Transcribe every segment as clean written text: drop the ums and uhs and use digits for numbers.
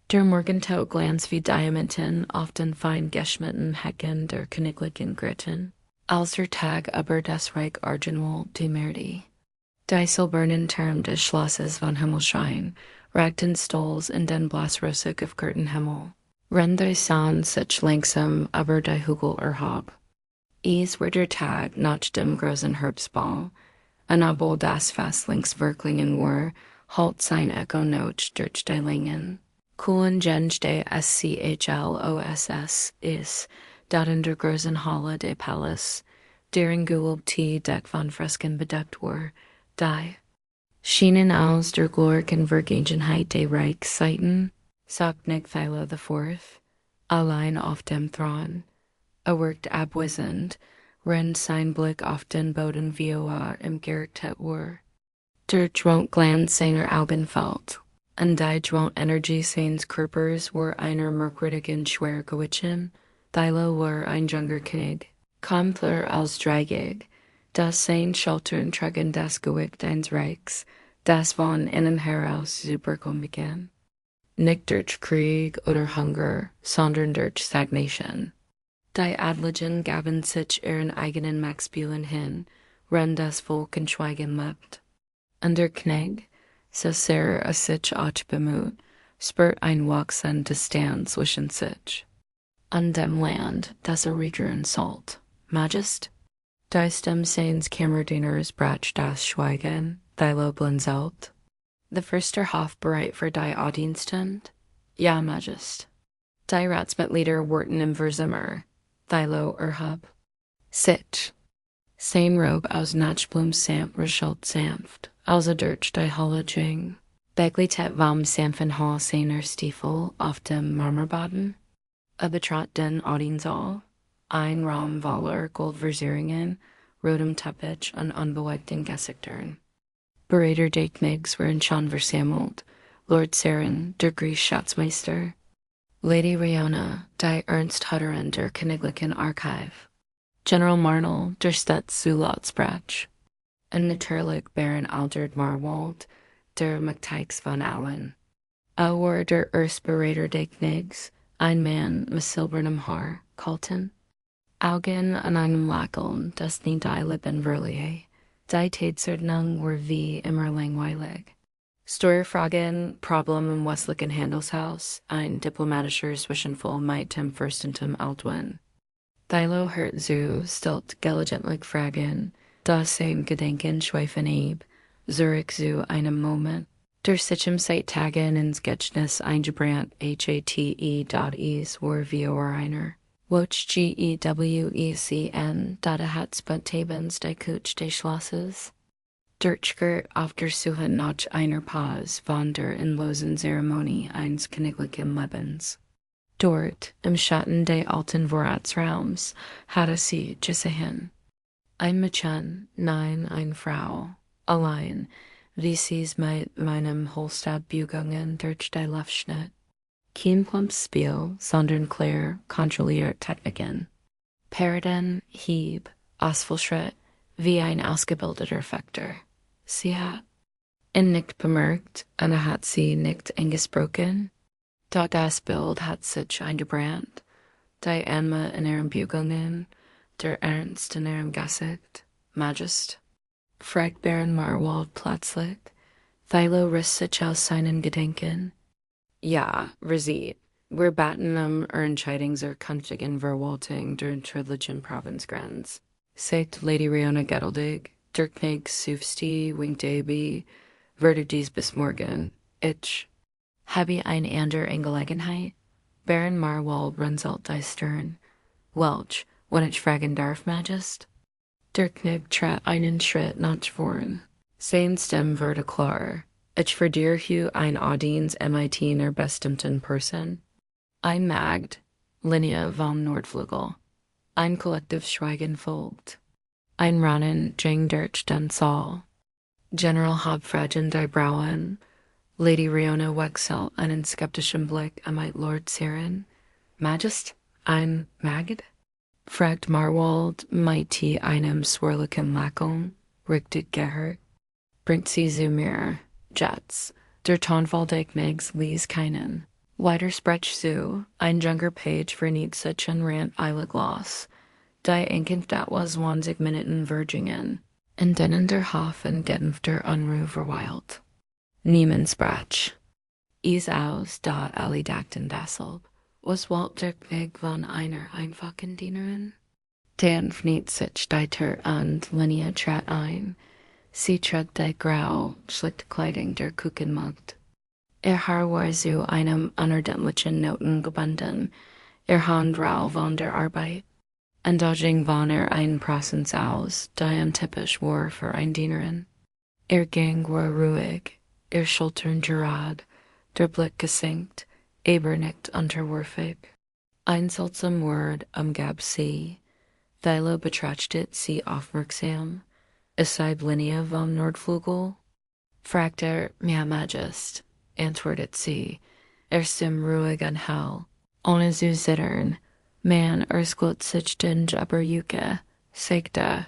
Der Morgenthau glans wie Diamanten, often fein geschmitten Hecken der Königlichen Gritten, als der Tag über das Reich Argenwohl demerde. Die silbernen Term des Schlosses von Himmelschein, ragten Stolz in den blasrosig gefgürten Himmel, renn die Sonne sich langsam über die Hügel erhob. Es wird der Tag nach dem großen Herbstball, und obwohl das fast links verklingen war, halt sein Echo noch durch die Längen. Kohlen Jens de Schloss is, dat in der großen Halle de Palace, deren Gewölbte Deck von Fresken bedeckt war, die schienen aus der glorreichen Vergangenheit de Reichszeiten, sagt nicht Philo IV, allein auf dem Thron, erwirkt abwesend, rennt sein Blick auf den Boden wie im gerichtet war. Der Dronkglanz seiner Augen fällt, und die Dronenergie seines Körpers war einer merkwürdigen Schwergewichten, Thilo war ein junger König, kompler als dreigig, das sein Schultern trugen das Gewicht eines Reichs, das von innen heraus superkommen begann. Nicht durch Krieg oder Hunger, sondern durch Stagnation. Die Adligen gaben sich ihren eigenen Machtspielen hin, ran das Volk in Schweigen lebt. Und der König, so sehr sich auch bemüht, spürt ein wachsende Distanz zwischen sich. An dem Land, das regieren sollt, Majest? Die Stimme seines Kammerdieners brach das Schweigen, Thilo blinzelt. The firster Hof bereit für die Audienstund? Ja, Majest. Die Ratsmitglieder warten im Verzimmer, Thilo erhob. Sich. Sein Robe aus Natschblumsamt raschelt sanft, als durch die Halle ging. Begleitet vom sanften Hall seiner Stiefel auf dem Marmorboden. Betrat den Audienzsaal, ein Raum voller Goldverzierungen, rotem Teppich und unbewegten Gesichtern. Berater der Königs waren schon versammelt, Lord Seren, der Schatzmeister, Lady Riona, die Ernsthutterin der Königlichen Archiv, General Marnell, der Staatszusatzbrach, und natürlich Baron Aldred Marwold, der Machtix von Allen. War der Erstberater der Königs, ein Mann mit silbernem Haar, Colton, Augen an einem Lächeln, das nie die Lippen verlieh. Die Tätserden war wie immer langweilig. Steuerfragen, Problem im westlichen Handelshaus, ein diplomatischer Zwischenfall mit dem Fürstentum Altwin. Thilo hört zu, stellt gelegentlich Fragen, das sein Gedenken schweifen ab, zurück zu einem Moment, der sich im seit Tagen ins Gedächtnis eingebrannt HATE.is war wie einer. Woch GEWECN, da hat spontabens die Kutsch des Schlosses. Durchgehört auf der Suche nach einer Pause von der endlosen Zeremonie eines königlichen Lebens. Dort, im Schatten des alten Vorratsraums, hatte sie gesehen. Ein Mädchen, nein, eine Frau, allein, wie sie mit meinem Holstab-Bugungen durch die Luft schnitt. Kein plumps Spiel, sondern klar kontrolliert Techniken. Paraden, Hieb, Ausfallschritt, wie ein ausgebildeter Fechter. Sie hat ihn nicht bemerkt, und hat sie nicht angesprochen. Doch das Bild hat sich eingebrannt, die Anma in ihren Bugungen, der Ernst in ihrem Gesicht, Majest. Fragt Baron Marwold plötzlich, Thilo riss sich aus seinen Gedenken. Ja, Resit. Wir baten Entscheidung zur künftigen Verwaltung der Trilligen Provinzgrenz. Sagt Lady Riona geduldig, der König Sufsti winkt abi, würde dies bis morgen. Ich habe eine andere Angelegenheit. Baron Marwold runzelt die Stirn. Welch, wenn ich fragen darf, Majest? Der König trat einen Schritt nach vorn. Seine Stimme wurde klar. Ich verdirhe ein Audienz mit einer bestimmten Person. Ein Magd, Linie vom Nordflügel. Ein kollektiv Schweigen folgt. Ein Rannen ging durch den Saal. General Hauptfragen die Brauen. Lady Riona wechselt einen skeptischen Blick mit Lord Seren. Majest, ein Magd? Fragt Marwold mit einem swirligen Lächeln, richtet gehört. Bringt sie zu mir. Jets, der Tonfall des Königs ließ keinen. Weiter sprech zu, ein junger Page verniet sich ein Rand eilig los, die enkend dat was 20 Minuten vergingen, en denen der Hof en gedempfter Unruhe verweilt. Niemand sprach. Is aus da alle dachten dasselb, was Walt der Weg von einer einfachen Dienerin? Dan verniet sich deiter und Linie trat ein, sie trug die grau, schlichte Kleidung der Kuchenmagd. Haar war zu einem unerdenklichen Noten gebunden, Hand rau von der Arbeit. Und dodging von ein Prozess aus, die typisch war für ein Dienerin. Gang war ruhig, Schultern gerade, der Blick gesenkt, nicht unterwürfig. Ein seltsam Wort umgab sie, Weile betrachtet sie aufmerksam, seid Linie vom Nordflügel? Fragte Mia Majest, antwortet sie, Stimme ruhig und hell, ohne zu zittern, man sklut sich dinge aber Juke, sagte,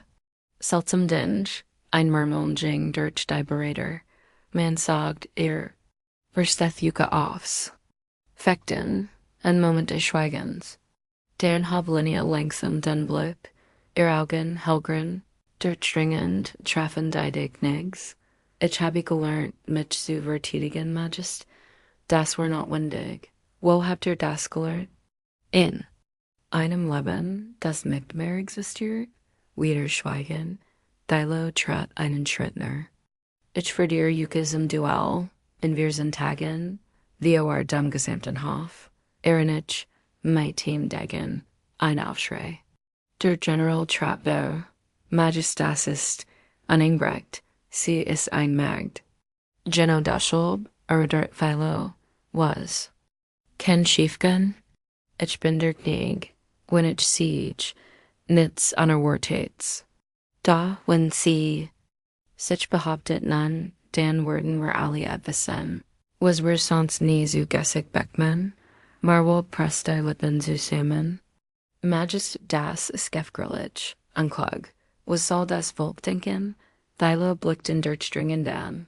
seltsam dinge, ein Murmeln durch die Berater, man sagt versteth Juke aufs. Fechten, ein Moment des Schweigens. Deren hab Linie langsam den Blick, Augen hellgrün, durchdringend treffen die Dignigs. Ich habe gelernt, mich zu verteidigen, Majest. Das war not windig. Wo habt ihr das gelernt? In einem Leben, das nicht mehr existiert? Wieder schweigen. Dilo trat einen Schrittner. Ich verdier Jukes im Duell, in wir sind Tagen, wir war dem gesamten Hof. Erinich, mein Team dagegen, ein Aufschrei. Der General trat vor, Majestas ist uneinbrecht, sie ist ein Magd. Geno Daschob, der Philo, was. Ken Schiefgen? Ich bin der Knig, wenn ich siege, nichts anerwartets. Da, wenn sie, sich behauptet nan, dan worden wir alle etwasem. Was wir sonst nie so gessig Beckmann? Marwohl preste Lippen zusammen. Majest das Skefgrillich, Anklag, was soll das Volk denken? Thilo blickten durchdringend an.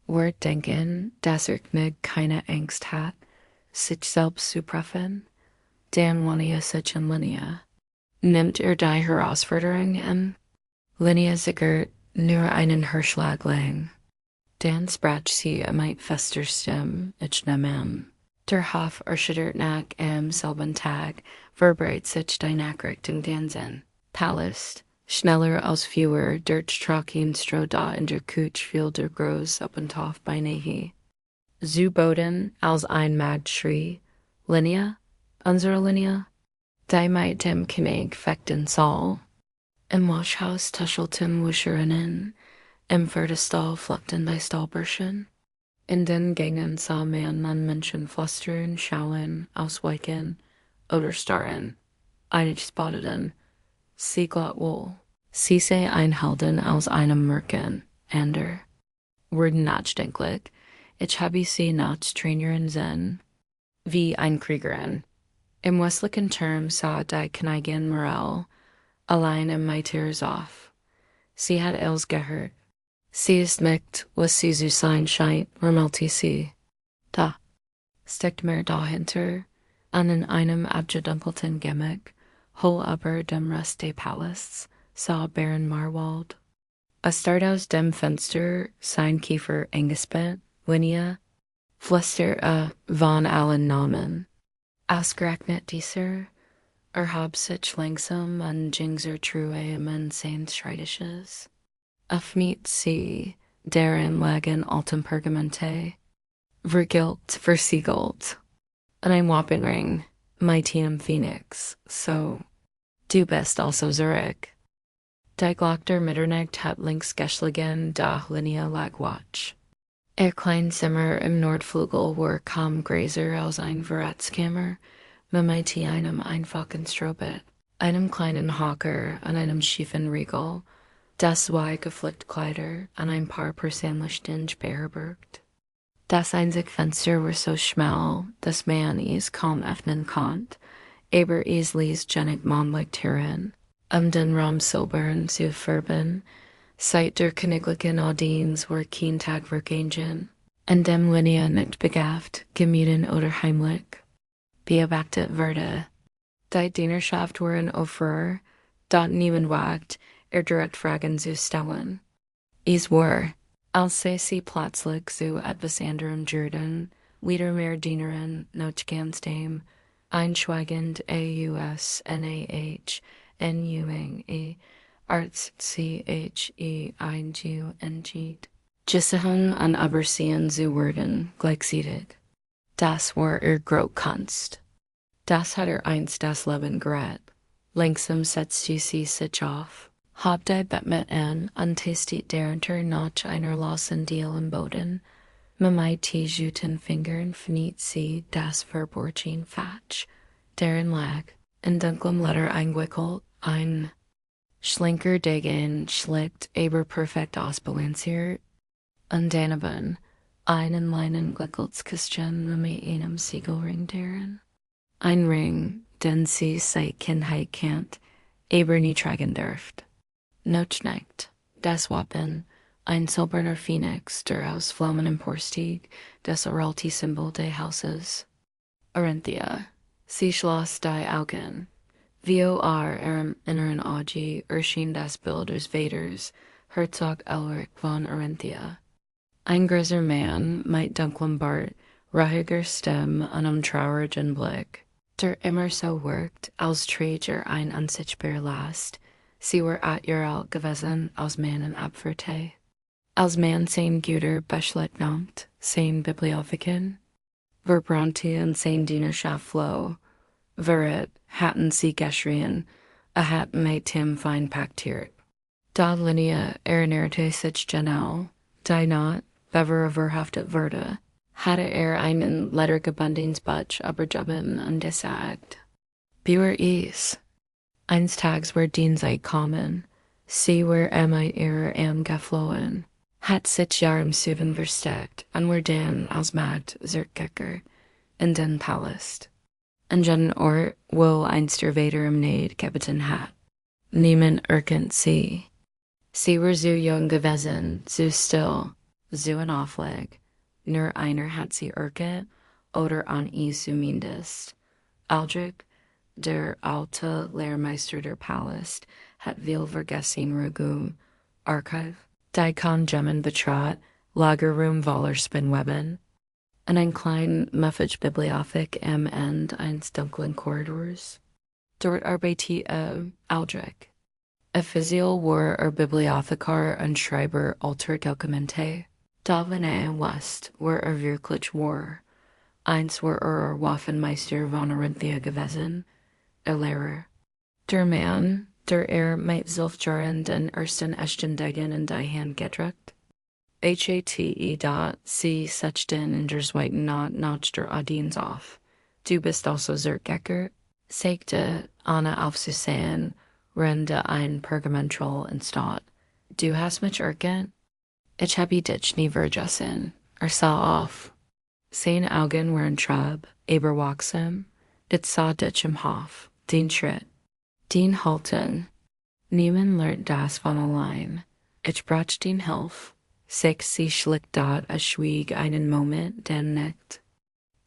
Word denken, dass Knig keine Angst hat, sich selbst zu prüfen? Dan wanneer sich in Linie. Nimmt die Herausforderung an? Linie sickert nur einen Hirschlag lang. Dan sprach sie mit fester Stimme, ich nehm an. Der Hof erschüttert nach selben Tag, verbreitet sich die Nachrichtung Dansen. Palast, schneller als fewer, durchtragen Stroda in der Kutsch fiel der Groß up und auf beinahe. Zu Boden als ein Magd schrie, Linie, unsere Linie, die mit dem König fechten soll. Im Waschhaus tuschelten Wuscherinnen, im Pferdestall flockten die Stallburschen. In den Gängen sah man Menschen flüstern, schauen, ausweichen oder starren. Einige spotteten, sie glatt wohl. Sie sah ein Helden aus einem Märchen, ander. Wurden nachdenklich, ich habe sie Nachttrainerin sehen, wie ein Kriegerin. Im westlichen Turm sah die Königin Morel, allein im Meitiers auf. Sie hat els gehört. Sie ist nicht, was sie zu sein scheint, murmelte sie. Da, steckt mir dahinter, an in einem abgedunkelten Gimmick, hohl über dem Rest des Palasts, sah Baron Marwald. Starrt aus dem Fenster, sein Kiefer eingespannt, Linie, flüstert von allen Namen. Ausgerechnet dieser, hab sich langsam an Jingser Truhe im Saint Schreidisches. Afmeet sie, darin lagen altem Pergamente, versiegelt, an ein Wappenring, mein Team Phoenix, so, du bist also Zurich. Die Glock der Mitternacht hat links geschlagen, da Linie lag Watch. Klein Zimmer im Nordflügel war kaum größer als ein Vorratskammer, mit einem einfachen Strohbett, einem kleinen Hocker an einem schiefen Riegel, das zwei geflickte Kleider an ein paar Porzellanlichten beherbergt. Das einzige Fenster war so schmal, dass man es kaum öffnen konnte, aber es ließ genug Mondlicht herein, den Raum silbern zu färben, seit der königlichen Audienz war kein Tag vergangen. En dem Linie nicht begaft, gemieden oder heimlich, beobachtet wurde. Die Dienerschaft war in Aufruhr, dort niemand wagt, direkt Fragen zu stellen. Es war, als sie plötzlich so etwas anderem jurten, wieder mehr Dienerin, noch ganz dem, einschweigend AUSNAH, Arts CHE Gesichen an Übersehen zu werden, gleichzeitig. Das war Grotkunst. Das hat einst das Leben gerät. Langsam setzte sie sich auf, habte mit an, antastet darunter noch einer losen Deal im Boden. Mit juten Fingern fniet sie das verborgene Fatsch, darin lag, in dunklem Letter eingewickelt, ein schlinker Degen schlägt aber perfekt ausbalanciert, und daneben, einen leinen Glückelskistchen mit einem Siegelring darin. Ein Ring, den sie seit Kindheit kennt, aber nie tragen dürft. Noch nicht, das Wappen, ein silberner Phoenix, der aus Flammen emporstieg, das Royalty-Symbol des Hauses. Arenthia, sie schloss die Augen. VOR ihrem inneren Auge erschien das Bild des Vaters, Herzog Ulrich von Arenthia. Ein größer Mann mit dunklem Bart, rahiger Stimme und einem traurigen Blick, der immer so wirkt, als trage ein unsichtbar Last. Sie war alt gewesen als Mann in Abwehrte. Als Mann sein Güter Beschleunigt, sein Bibliotheken, verbrannte und sein Dienerschaft floh, verret hatten sie geschrien, hat mit ihm fein paktiert. Da Linie erinnerte sich genau, die Nacht, bever verhaftet wurde, hatte einen lettergebundenen Butch übergeben und gesagt, Bühr is. Eines Tages war Dienstzeit kommen, sie war mit ihrer geflohen, hat sich im Süden versteckt und war dann als Magd zurückgekehrt in den Palast. An jenen Ort, wo einst der Vater im Neid Kapitän hat. Niemand erkennt sie. Sie war so jung gewesen, so still, so ein Aufleg. Nur einer hat sie erkannt oder an ihr zumindest. Aldrich, der alte Lehrmeister der Palast, hat viel vergessen Rugum, Archive, die Kongemmen betrat, Lagerroom voller Spinnweben, und ein klein muffig Bibliothek am Ende eines dunklen Korridors. Dort arbeitete Aldrich. Offiziell war Bibliothekar und Schreiber alter Dokumente. Da West war wirklich war. Eins war Waffenmeister von Arenthia gewesen, Lehrer. Der Mann, der mit Zulfjaren den ersten echten Degen in die Hand gedrückt. HATE dot sie setzten in der zweiten Nacht nach der Audienz auf. Du bist also zurückgekehrt, sagte Anna aufzusehen, rende ein Pergamentroll in Stadt. Du hast mich erkannt? Ich habe dich nie vergessen. Sah auf. Seine Augen waren trab, aber wachsam. Ich sah dich im Hof, den Schritt, den Halten. Niemand lernt das von allein. Ich brauchte den Hilfe. Sie schlick dort, schwieg einen Moment, dann nickt.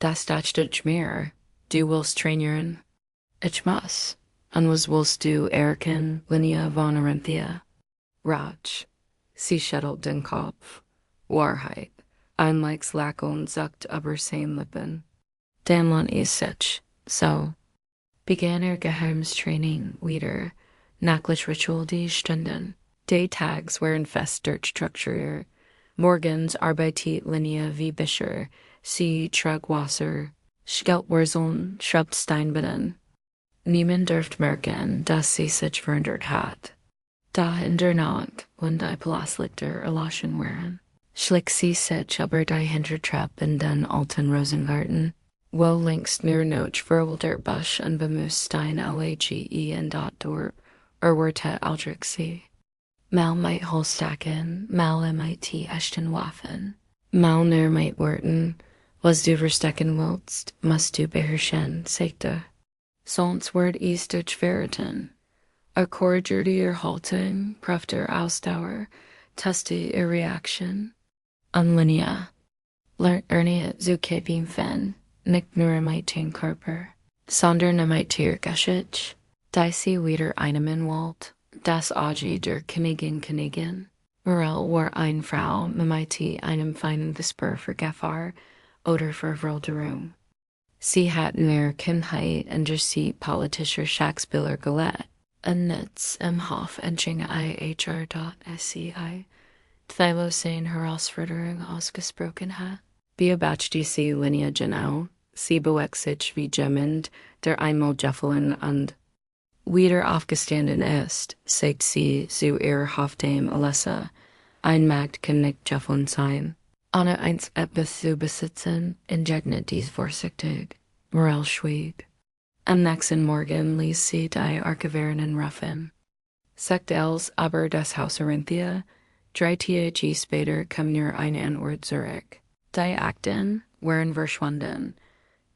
Das dachte ich mir. Du willst trainieren? Ich muss. Und was willst du erkennen, Linie von Arenthia? Ratsch. Sie schüttelt den Kopf. Wahrheit. Ein leichtes Lächeln zuckt über seine Lippen. Dann lernt sich. So. Begann Geheimtraining wieder. Nachtlich Ritual die Stunden. Die Tags waren fest durchstrukturiert. Morgens arbeitet Linie wie Bischer, sie trug Wasser, Skeltwurzeln, schrubt Steinböden. Niemand dürft merken, dass sie sich verändert hat. Da in der Nacht, wenn die Palastlichter erloschen waren, schlich sie sich über die Hintertreppe in den alten Rosengarten, wo links nur noch verwilder Busch und Bemüßstein lage in dort dort, wurde Aldrich sie. Mal mit Holstacken, mal mit echten Waffen. Mal nur mit Worten, was du verstecken willst, musst du beherrschen, sagte. Sonst wird es dich verraten. Erkorrigierte ihr Haltung, prüfte Ausdauer, teste ihr Reaction. An Linie. Ernie Zukebim Fen, Nick Nuramite Tain Karper, Sonder Namite Tier Geshich, Dicey Wieder Einemann Walt, Das Agi der Königin, Morel war ein Frau, Mamiti einem feinen Whisper für Gaffar, oder für Vroderum. Sie hat mehr Kindheit und sie politischer Schachspieler gelet, und Netz im Hof Entschinge IHR.SCI, Thilo sein Herausforderung ausgesprochen hat. Beobach sie Linie genau, sie bewegt sich wie jemand, der einmal Jeffelin und wieder aufgestanden ist, sagt sie zu ihr Hofdame Alessa, ein Magd kann nicht Jeffelin sein. Anna eins etwas zu besitzen, entgegnet dies vorsichtig. Morel schwieg. Am nächsten Morgen ließ sie die Archivarin rufen. Sagt els aber das Haus Orinthia, 3 Tage später kam nur eine Antwort zurück. Die Akten waren verschwunden.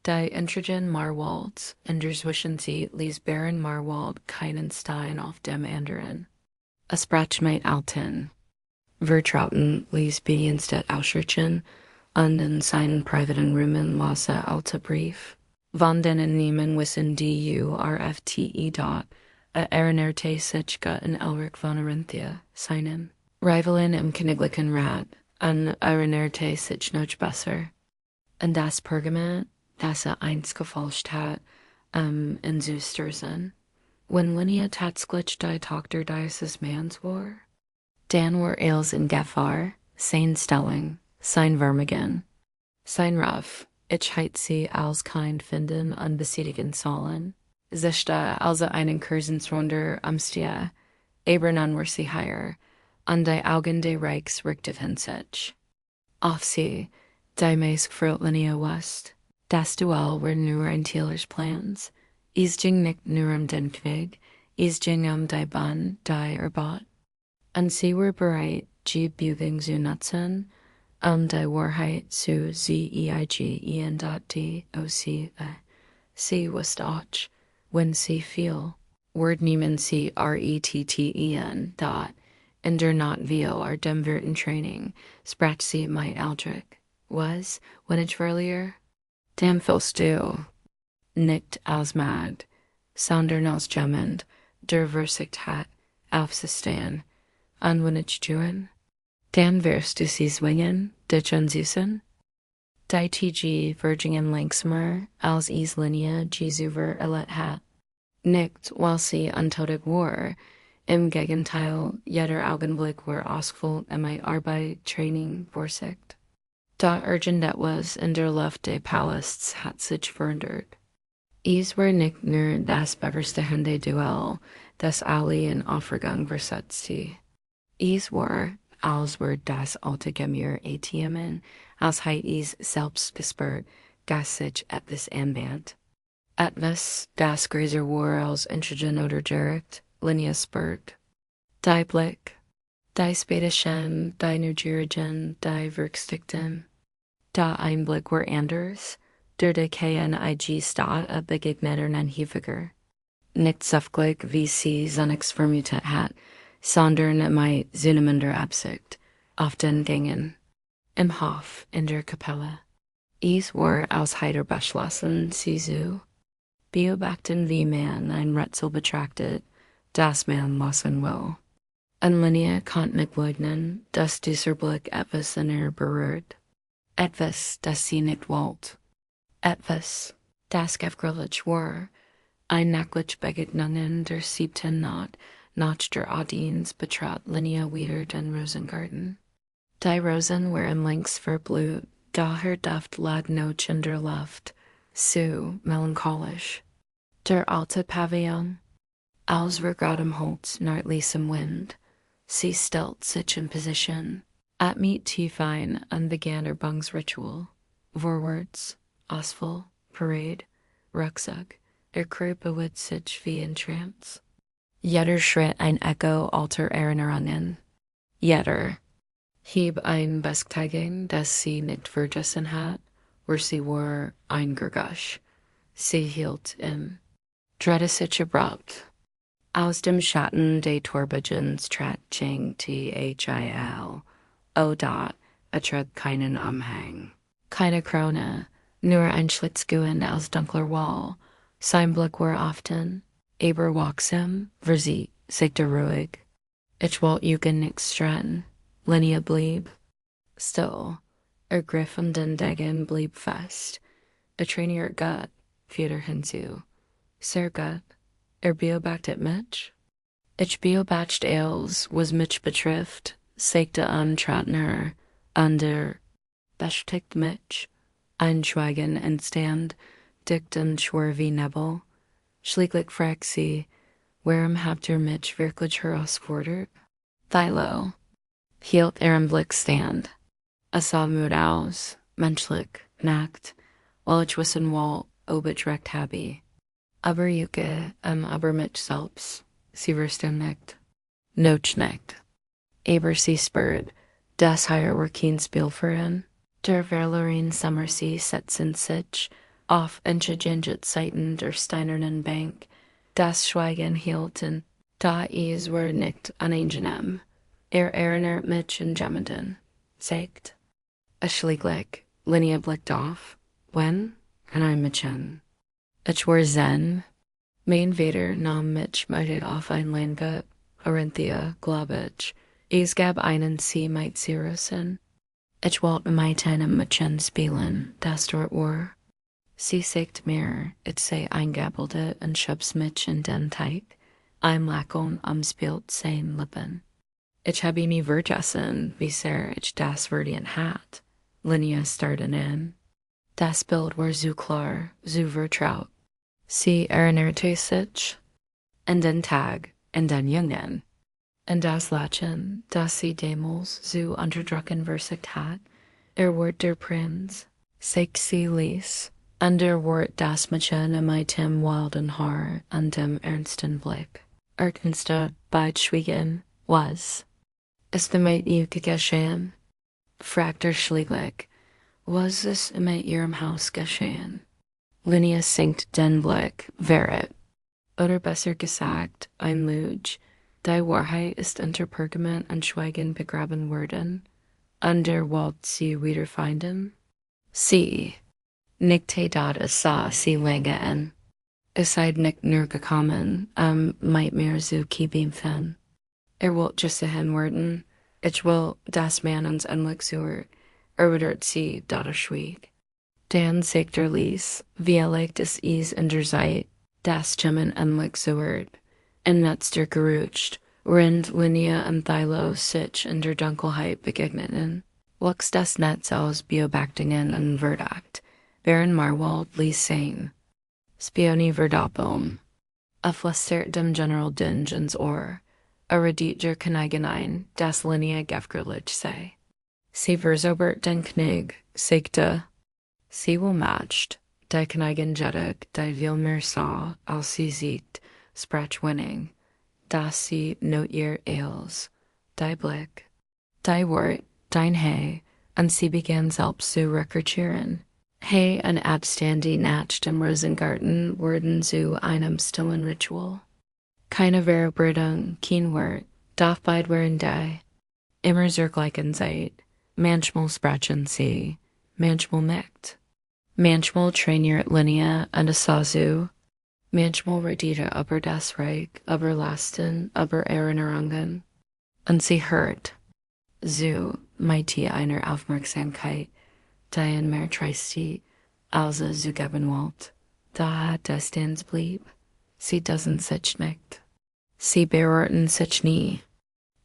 Die Intrigen Marwalds, und dazwischen sie ließ Baron Marwald keinen Stein auf dem anderen. Es brach mit Alten. Vertrauten ließ Bedienstedt ausrichten, und in seinen privaten Räumen las alte Brief. Von denen niemand wissen die URFTE dot, erinnerte sich in Elric von Orinthia, seinen Rivalin im Königlichen Rat, und erinnerte sich noch besser. Und das Pergament, das einst gefälscht hat, in Süstersen. Wenn Linia tatsächlich die Tochter dieses Manns war, dann war els in Gefahr, sein Stellung, sein Vermögen, sein Ruf, ich heit sie als kein finden und besiedigen sollen. Sichte also einen Kursensronder Stia, aber nun war sie higher, und die Augen des Reichs richteten sich auf sie, die meist Linie West. Das Duell war nur ein Thielisch Plans. Es ging nicht nur den Krieg, es ging die Bahn, die Erbot. Und sie war bereit, die Bügeln zu nutzen, die Wahrheit zu zeigen. Sie wusste auch, wenn sie fiel, word nehmen sie retten, dot, in der not viel dem Wirten Training, sprach sie mein Aldrich, was, wenn ich verliere? Dem fühlst du, nicht als Magd, sondern als jemand, der Versicht hat, aufzustehen, und wenn ich tun, dann wirst du sie zwingen, dich ansüßen. Die TG Virgin langsamer, als is Linie Jesu erlet hat. Nicht, weil sie untätig war, im Gegenteil, jeder Augenblick war ausgefüllt meine Arbeit, Training, Vorsicht. Da urgent etwas in der Luft des Palasts hat sich verändert. Es war nicht nur das bevorstehende Duell, das alle in Aufregung versetzte. Es war, als war das alte Gemüse ATMen, als heit es selbst gespürt, dass sich etwas anbahnt. Etwas, das größer war als Intrigen oder direkt, Linie spürt. Die Blick, die Spätischen, die Nigerigen, die Werkstickten. Der Einblick war anders, der KNIG Staat begegneten häufiger. Nicht sofgleich wie sie Sonnix vermutet hat, sondern mit zunehmender Absicht, auf den Gängen, im Hof, in der Kapelle. Es war aus heiter beschlossen, sie so. Beobachten wie man ein Rätsel betrachtet, das man lassen will. Und Linie konnte nicht leugnen, dass dieser Blick etwas in ihr berührt. Etwas, das sie nicht wollte. Etwas, das gefährlich war. Ein nächtlich Begegnungen der 7. Nacht nach der Audienz betrat Linie wieder den Rosengarten. Die Rosen waren links verblüht, daher Duft lag noch in der Luft, so melancholisch. Der alte Pavillon, als wir gerade im Holz nördlich im Wind, sie stellt sich in Position, atmet tief ein und begann ihr Bungs-Ritual. Vorwärts, Ausfall, Parade, Rucksack, Crew bewegt sich wie in Trance. Jeder Schritt ein Echo alter Erinnerungen. Jeder. Hieb ein Bestätigung, dass sie nicht vergessen hat, wo sie war eingeguckt. Sie hielt in. Drehte sich abrupt. Aus dem Schatten des Turbogens trat Ching Thil. O. Dot, trat keinen Umhang. Keine Krone, nur ein Schlitzgewinn aus dunkler Wall, sein Blick war often, aber wachsam, versie, sagte ruhig. Ich wollt Jugend nicht streiten, Linie blieb. Still, griff und den Degen blieb fest. Trainier gut, Führer hinzu. Sehr gut, beobachtet mich? Ich beobacht els, was mich betrifft, sagte Trautner, der bestätigt mich. Ein Schweigen entstand, dicht und schwer wie Nebel. Schließlich fragt sie, warum habt ihr mich wirklich herausgefordert? Thilo, hielt im Blick stand. Sah müde aus, menschlich, nackt, weil ich wissen wollte, ob ich recht habe. Aber Juke, aber mich selbst, sie verstehen nicht. Noch nicht. Aber sie spürt, das hier war kein Spiel für ihn. Der Verloren Sommersee setzen sich, auf intelligent Seiten der steinernen Bank. Das Schweigen hielten, da es war nicht unangenehm. Erinnert mich an jemanden, sagt. Schließlich, Linie blickte auf. When? Kann ich mich hin? Ich war zen. Mein Vater nahm mich mit auf ein Landgut, Orinthia, glaub ich. Es gab einen See mit Siriusen. Ich wollte mit einem Mädchen spielen, das dort war. Sie sagt mir, ich sei eingebildet und schubs mich in den Teig. Ein Lächeln am Spielt sein Lippen. Ich habe mich vergessen, wie sehr ich das verdient hat. Linie starrte in. Das Bild war so klar, so vertraut. Sie erinnerte sich an den Tag, an den Jungen. Und das Lächeln, das sie damals so unterdrücken versiegt hat, Wort der Prinz, sagt sie ließ, und Wort das Mädchen mit dem wilden Haar und dem ernsten Blick. Erkennst beid schwiegen, was? Ist mit ihr geschehen? Fragte schließlich, was ist mit ihrem Haus geschehen? Linie sinkt den Blick, wäret. Oder besser gesagt, ein Lüge. Die Wahrheit ist unter Pergament und Schweigen begraben worden. Wollt sie wiederfinden? Sie. Nicht dat es sah sie länger an. Es seid nicht nur gekommen, meint mir so kiebim fan. Wollt just hin worden. Ich will das Mann uns endlich sucht. Wird sie dat schwieg. Dan sagt ließ, wie legt es in der Zeit, das Jimmen endlich sucht. In letzter gerutscht, während Linie und Thilo sich in der Dunkelheit begegneten. Wuchs das Netz aus Beobachtungen und Verdacht, während Marwold ließ sehen. Spioni verdoppeln. Flüstert dem General Dinge ins Ohr. Redieter Knigenein, das Linie gefgerlich sei. Sie verzobert den Knig, sagte, sie will matcht, die Knigen jettig, die viel mehr sah, als sie sieht, sprach winning, dass sie not ihr eils, die Blick, die Wort, dein Hey, und sie begann selbst zu rekrutieren. Hey und Abstandi Nacht im Rosengarten wurden zu einem stillen Ritual. Keine Verabredung, kein Wort, darf beid waren die. Immer zur gleichen Zeit. Manchmal sprachen sie, manchmal nicht. Manchmal trainiert Linie und Sazu. Manchmal redite über das Reich, über Lasten, über Erinnerungen. Und sie hört, so mit einer Aufmerksamkeit, die in mehr Tristie, also zu geben wollt. Da hat das Dins blieb. Sie doesn't sich nicht. Sie berührten sich nie.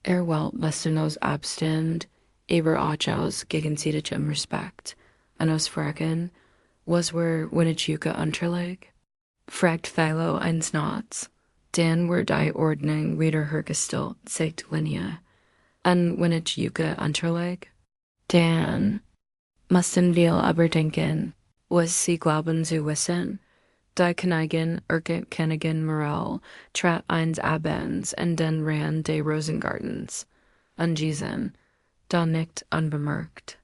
Wollt westenlos abstand, aber auch aus gegenseitigem Respekt. Und aus Fragen, was wenn ich Juke unterleg? Fragt Thilo eins Knots. Dan were die Ordnung wieder hergestellt, sagt Linie. Und wenn ich Juke unterleg? Dan, mussten wir aber denken, was sie glauben zu wissen? Die Knigen, Kennigen Morel, trat eins Abends und dann ran de Rosengartens. Und diesen, da nicht unbemerkt.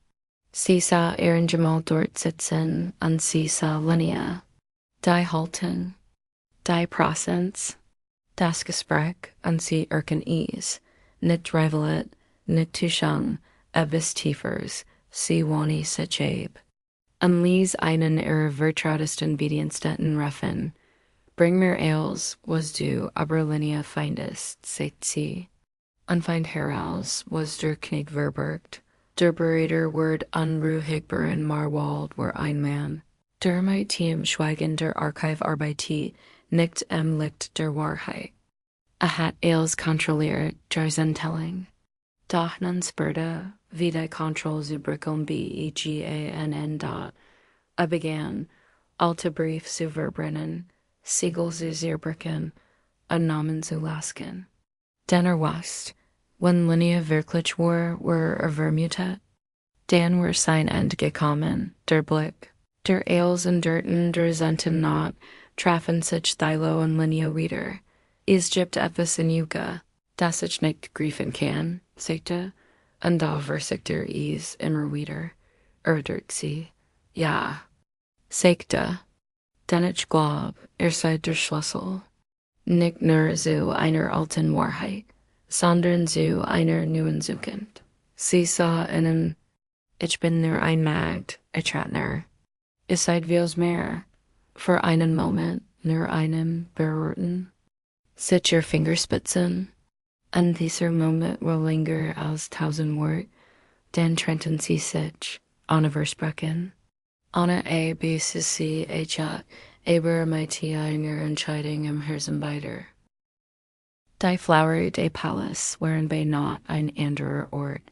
Sie sah ihren Jamal dort sitzen und sie sah Linie. Die halten, die Prozents, das Gespräch und sie eis, nicht rivalet, nicht tuschang, etwas tiefers, sie wani sich Unlies einen vertratesten Bediensteten reffen. Bring mir Ales, was du aber Linie findest, sagt sie. Unfind heraus, was der König verbergt. Der Berater word unruhigbar in Marwald war ein Mann. Der mit Team Schweigen der Archivarbeite, nicht Licht der Wahrheit. Hat Ales kontrolliert, Jarzentelling. Doch nun spürte, wie die Kontrolle zubrickeln begann. Began, alte Brief zu verbrennen, Siegel zu zerbrücken, und Namen zu lasken. Denner West, wenn Linie wirklich war vermutet, dann war sein End gekommen, der Blick. Der Ales und Dirten der Zenten not, trafen sich Thilo und Linie wieder. Is gibt etwas in Yuga, das ich nicht griefen kann, sagte, und da versichtet is immer wieder. Erdert sie, ja, sagte, denn ich glaub, seid der Schlüssel. Nicht nur zu einer alten Wahrheit, sondern zu einer neuen Zukunft. Sie sah ihnen, ich bin nur ein Magd, ich Ratner. Es seid vieles mehr, für einen Moment, nur einen berührten. Sit your Fingerspitzen, und dieser Moment will länger als 1000 Wort, dann trennten sie sich, ohne Versprechen. Ohne sie aber mit einer Entscheidung im Herzen beider. Die Flower des Palace waren bei not ein anderer Ort,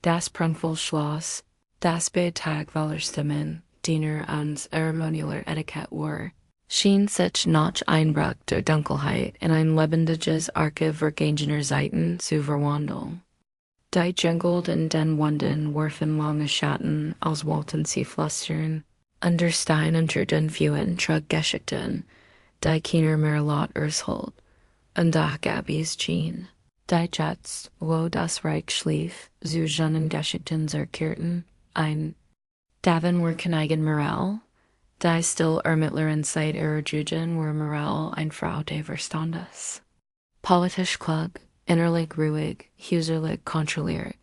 das prunkvoll Schloss, das bei Tag voller Stimmen, Diener ans zeremonieller Etikett war, schien sich noch Einbruch der Dunkelheit in ein lebendiges Archiv vergangener Zeiten zu verwandeln. Die Dschungel in den Wänden warfen lange Schatten, als wollten sie flüstern, unter Stein unter den Viewen trug Geschichten, die keiner mehr laut ersholt, und doch gab es Jean. Die Jets, wo das Reich schlief, zu jenen Geschichten zerkehrten, ein Davin war Königin Morale, die still Ermittlerin seit ihrer Jugend war Morale ein Frau des Verstandes. Politisch klug, innerlich ruhig, äußerlich kontrolliert.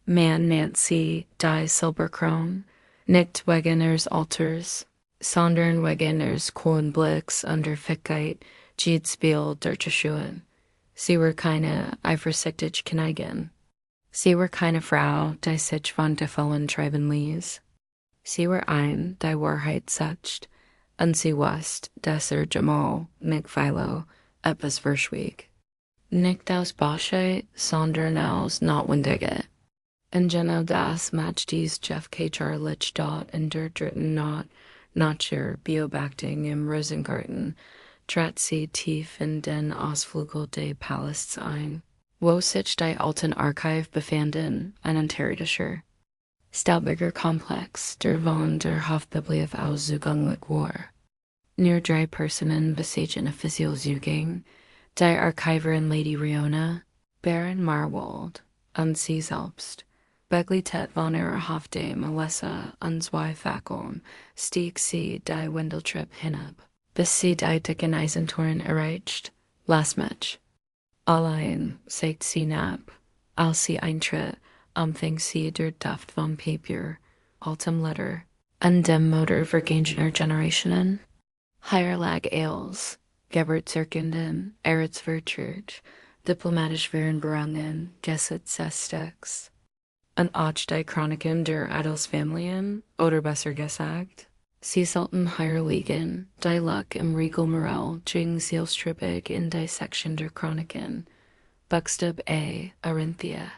Man nennt sie die Silberkrone, nicht wegen ihres Alters, sondern wegen ihres coolen Blicks und der Fickheit, Spiel der Schuhen. Sie war keine eifersüchtige Königin. Sie war keine Frau, die sich von Gefallen treiben ließ. Sie war ein, die Wahrheit sagt, und sie wusste, dass Jamal mit Philo etwas verschwieg. Nicht aus Bosche, sondern aus Notwendige. Und genau das macht dies Jeff K-Charlich dort in der dritten Natur Beobachtung im Rosengarten, trat sie tief in den Ausflügel des Palasts ein, wo sich die alten Archiv befanden, ein unterirdischer, staubiger Komplex, der von der Hofbibliothek aus zugänglich war. Nur 3 Personen besaßen offiziell Zugang, die Archiverin Lady Riona, Baron Marwold, und sie selbst. Begleitet von ihrer Hofdame Melissa und 2 Fackeln stieg sie die Wendeltreppe hinab, bis sie die dicken Eisentoren erreicht. Lass mich. Allein, sagt sie nab, als sie eintritt, empfing sie der Duft von Papier, altem Letter, und dem Motor vergangener Generationen. Hier lag Ales, Geburtsurkunden, Erzvertrag, diplomatisch wären Berangen, Gesetzestext. Und auch die Chroniken der Adelsfamilien, oder besser gesagt, sie sollten hier liegen, die Luck im Riegel Morell ging zielstrebig in die Section der Chroniken, Buchstab A, Arinthia.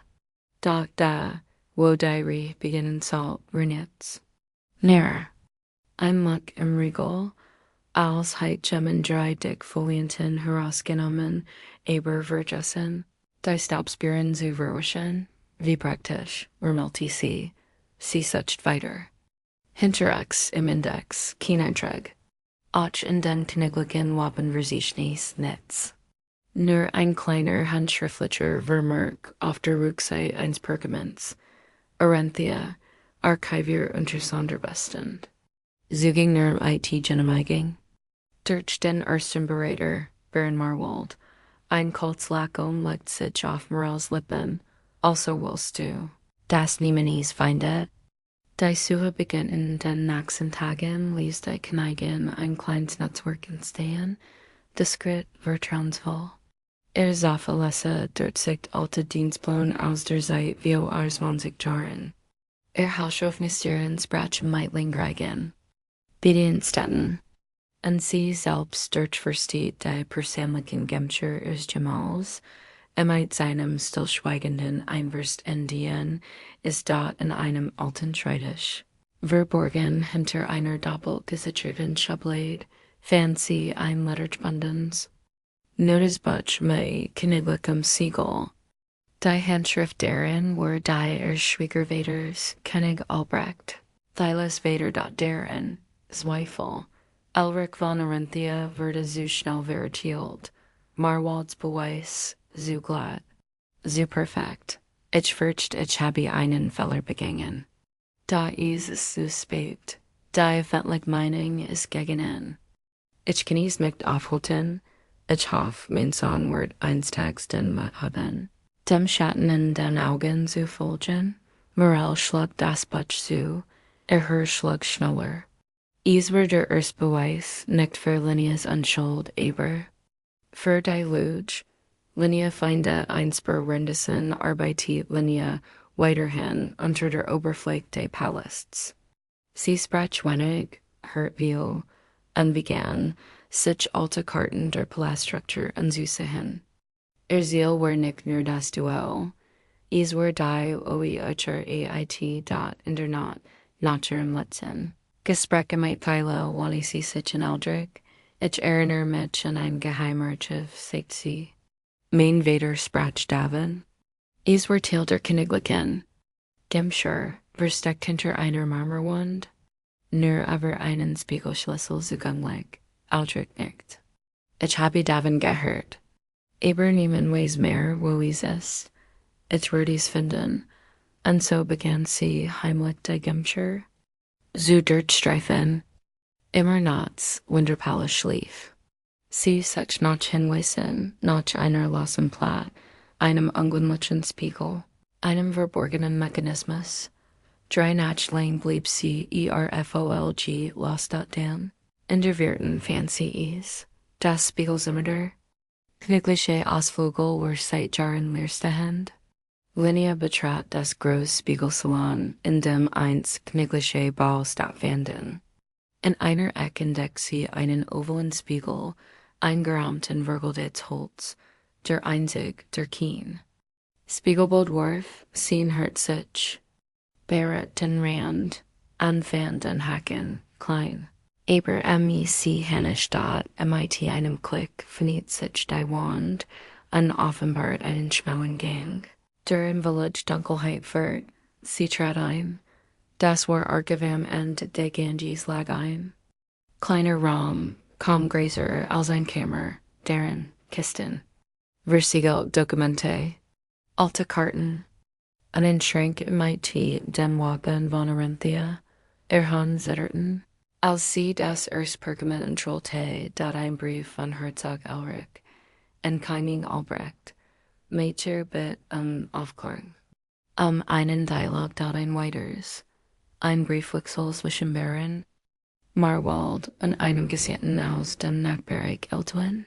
Doch da, wo die beginnen soll, Renitz. Näher, ein Muck im Riegel, als Heitschem 3 dick Folienten herausgenommen, aber vergessen, die Staubspuren zu verwischen. Wie praktisch, sie sucht weiter. Hinterachs im Index, kein Eintrag. Auch in den königlichen Wapenversichtnis nichts. Nur ein kleiner handschriftlicher Vermerk auf der Rückseite eines Pergaments. Aranthia, Archivier unter Sonderbestand. Zuging nur IT-Genemeigung. Durch den ersten Berater, Baron Marwold, ein Kurzlachen legt sich auf Morels Lippen. Also willst du, dass niemand findet? Die Suche beginnt in den nächsten Tagen, ließ die Königin ein kleines Netzwerk entstehen, diskret, vertrauensvoll. Sah verlassen durch sich alte Dienstboten aus der Zeit wie 20 Jahren. Hausschaufnistieren sprach Meitling-Reigen. Bediensteten. Und sie selbst durch versteht die persönlichen Gemscher ihres Gemals, mit seinem stillschweigenden Einwurst Indien ist dort in einem alten Schreibtisch. Verborgen hinter einer doppelt gesicherten Schublade fand sie ein Letterbundens. Notizbuch mit königlichem Siegel. Die Handschrift darin war die Schwiegervaters König Albrecht, Thiles Vater darin, Zweifel. Elric von Arinthia wurde so schnell verurteilt. Marwald's Beweis, so glatt, so perfekt. Ich fürchte, ich habe einen Fehler begangen. Da ist es so spät. Die öffentliche Meinung ist gegen ihn. Ich kann es nicht aufhalten. Ich hoffe, mein Sohn wird einstags den Mut haben. Dem Schatten in den Augen zu folgen. Morel schlug das Buch zu. Schlug schneller. Es war der erste Beweis, nicht für Linias Unschuld, aber für die Lüge. Linie finde eins berührendesten arbeitet Linie weiterhin unter der Oberfläche des Palasts. Sie sprach wenig, hört viel, und begann, sich alte Karten der Palaststruktur anzusehen. Ziel war nicht nur das Duell, es war die OEHRAIT dot Internat nach ihrem letzten Gespräche mit Thilo, weil sie sich in Aldrich, ich erinnere mich an ein Geheimarchiv, sagt sie. Mein Vater sprach Davin. Es war Teil der Königlichen. Gemscher, versteckt hinter einer Marmorwand, nur aber einen Spiegelschlüssel zugänglich, Aldrich nicht. Ich habe Davin gehört. Aber niemand weiß mehr, wo es ist. Ich würde es finden. Und so begann sie heimlich die Gemscher. So durchstreifen. Immer nachts, wenn der Palace schlief. Sie sich nach hinweisen, nach einer losen Platt, einem ungewöhnlichen Spiegel, einem verborgenen Mechanismus. 3 Nacht lang blieb sie ERFOLG lost dan. In der Wirten fand sie es. Das Spiegelsimeter. Königliche Ausflügel war seit Jahren leerstehend. Linie betrat das große Spiegelsalon, in dem einst königliche Ball stattfanden. In einer Ecke entdeckt sie einen ovalen Spiegel, eingerahmt in vergoldetes Holz, der einzig, der Kien. Spiegelbildwurf, sehen hört sich, Barrett den Rand, anfand den Haken, klein. Aber sie hanisch dort, mit einem Klick, verniet sich die Wand, und offenbart einen schmalen Gang. Der im Village Dunkelheit wird, sie trat ein. Das war Archivum und der Ganges lag ein. Kleiner Raum, kaum größer als ein Kammer, darin Kisten. Versiegelt Dokumente. Alte Karten. Einen Schrank mit dem Wappen von Arinthia. Hand zitterten. Als sie das erst Pergament entrollte, dat ein Brief von Herzog Elric und König Albrecht, mit bit Aufklärung. Einen Dialog dat ein weiters. Ein Briefwechsel zwischen Baron Marwald und einem Gesandten aus dem Nachbarreich Eltwin.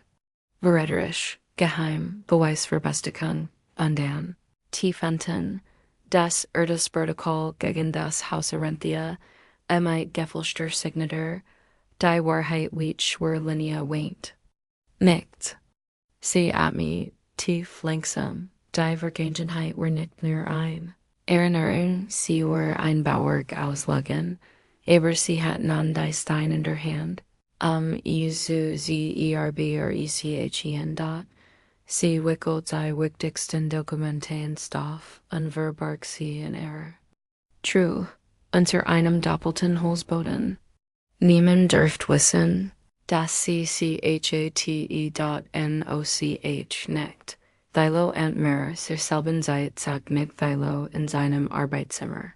Verräterisch, geheim, Beweis für Bestätigung, und dann Tiefenten, das Erdesprotokoll gegen das Haus Arinthia, mit gefälschter Signatur, die Wahrheit which war Linie weint. Nicht. Sie at me, tief langsam, die Vergangenheit war nicht nur ein. Erinnerung, sie war ein Bauwerk auslegen, aber sie hatten an die Stein in der Hand, Isu sie ERB or ECHEN dot. Sie wickelt die wichtigsten Dokumente in Stoff und verbarg sie in Error. True, unter einem doppelten Holzboden. Niemand dürft wissen, dass sie CHATE.NOCH nicht. Thilo und mir zur selben Zeit sagt mit Thilo in seinem Arbeitszimmer.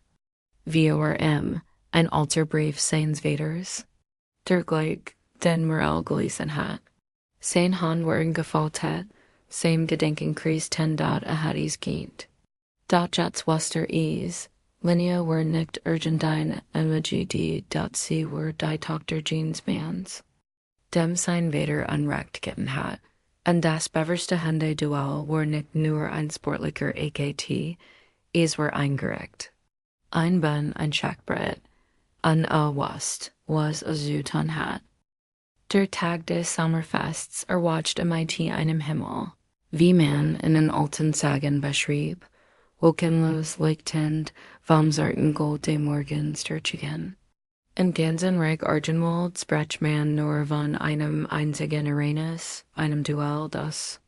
VORM, ein alter Brief seines Vaters, der gleich den Morel gelesen hat. Sein Hand waren gefällt hat, sein Gedenken kreist dort hat es geht. Dort jats Wester is, Linnea were nicht urgendine emagd.c were die Tochter Jeans Mans. Dem sein Vader unrecht kitten hat. Und das beverste Hände Duell were nicht nur ein sportlicher AKT, es were eingerecht. Ein Ben, ein Schackbrett, an a Wast, was a Zutan hat. Der Tag des Sommerfests watched MIT einem Himmel, wie man in den alten Sagen beschrieb, wolkenlos leuchtend vom zarten Gold des Morgens durchgehen. In ganzen Reich Argenwald sprach man nur von einem einzigen Ereignis, einem Duell, das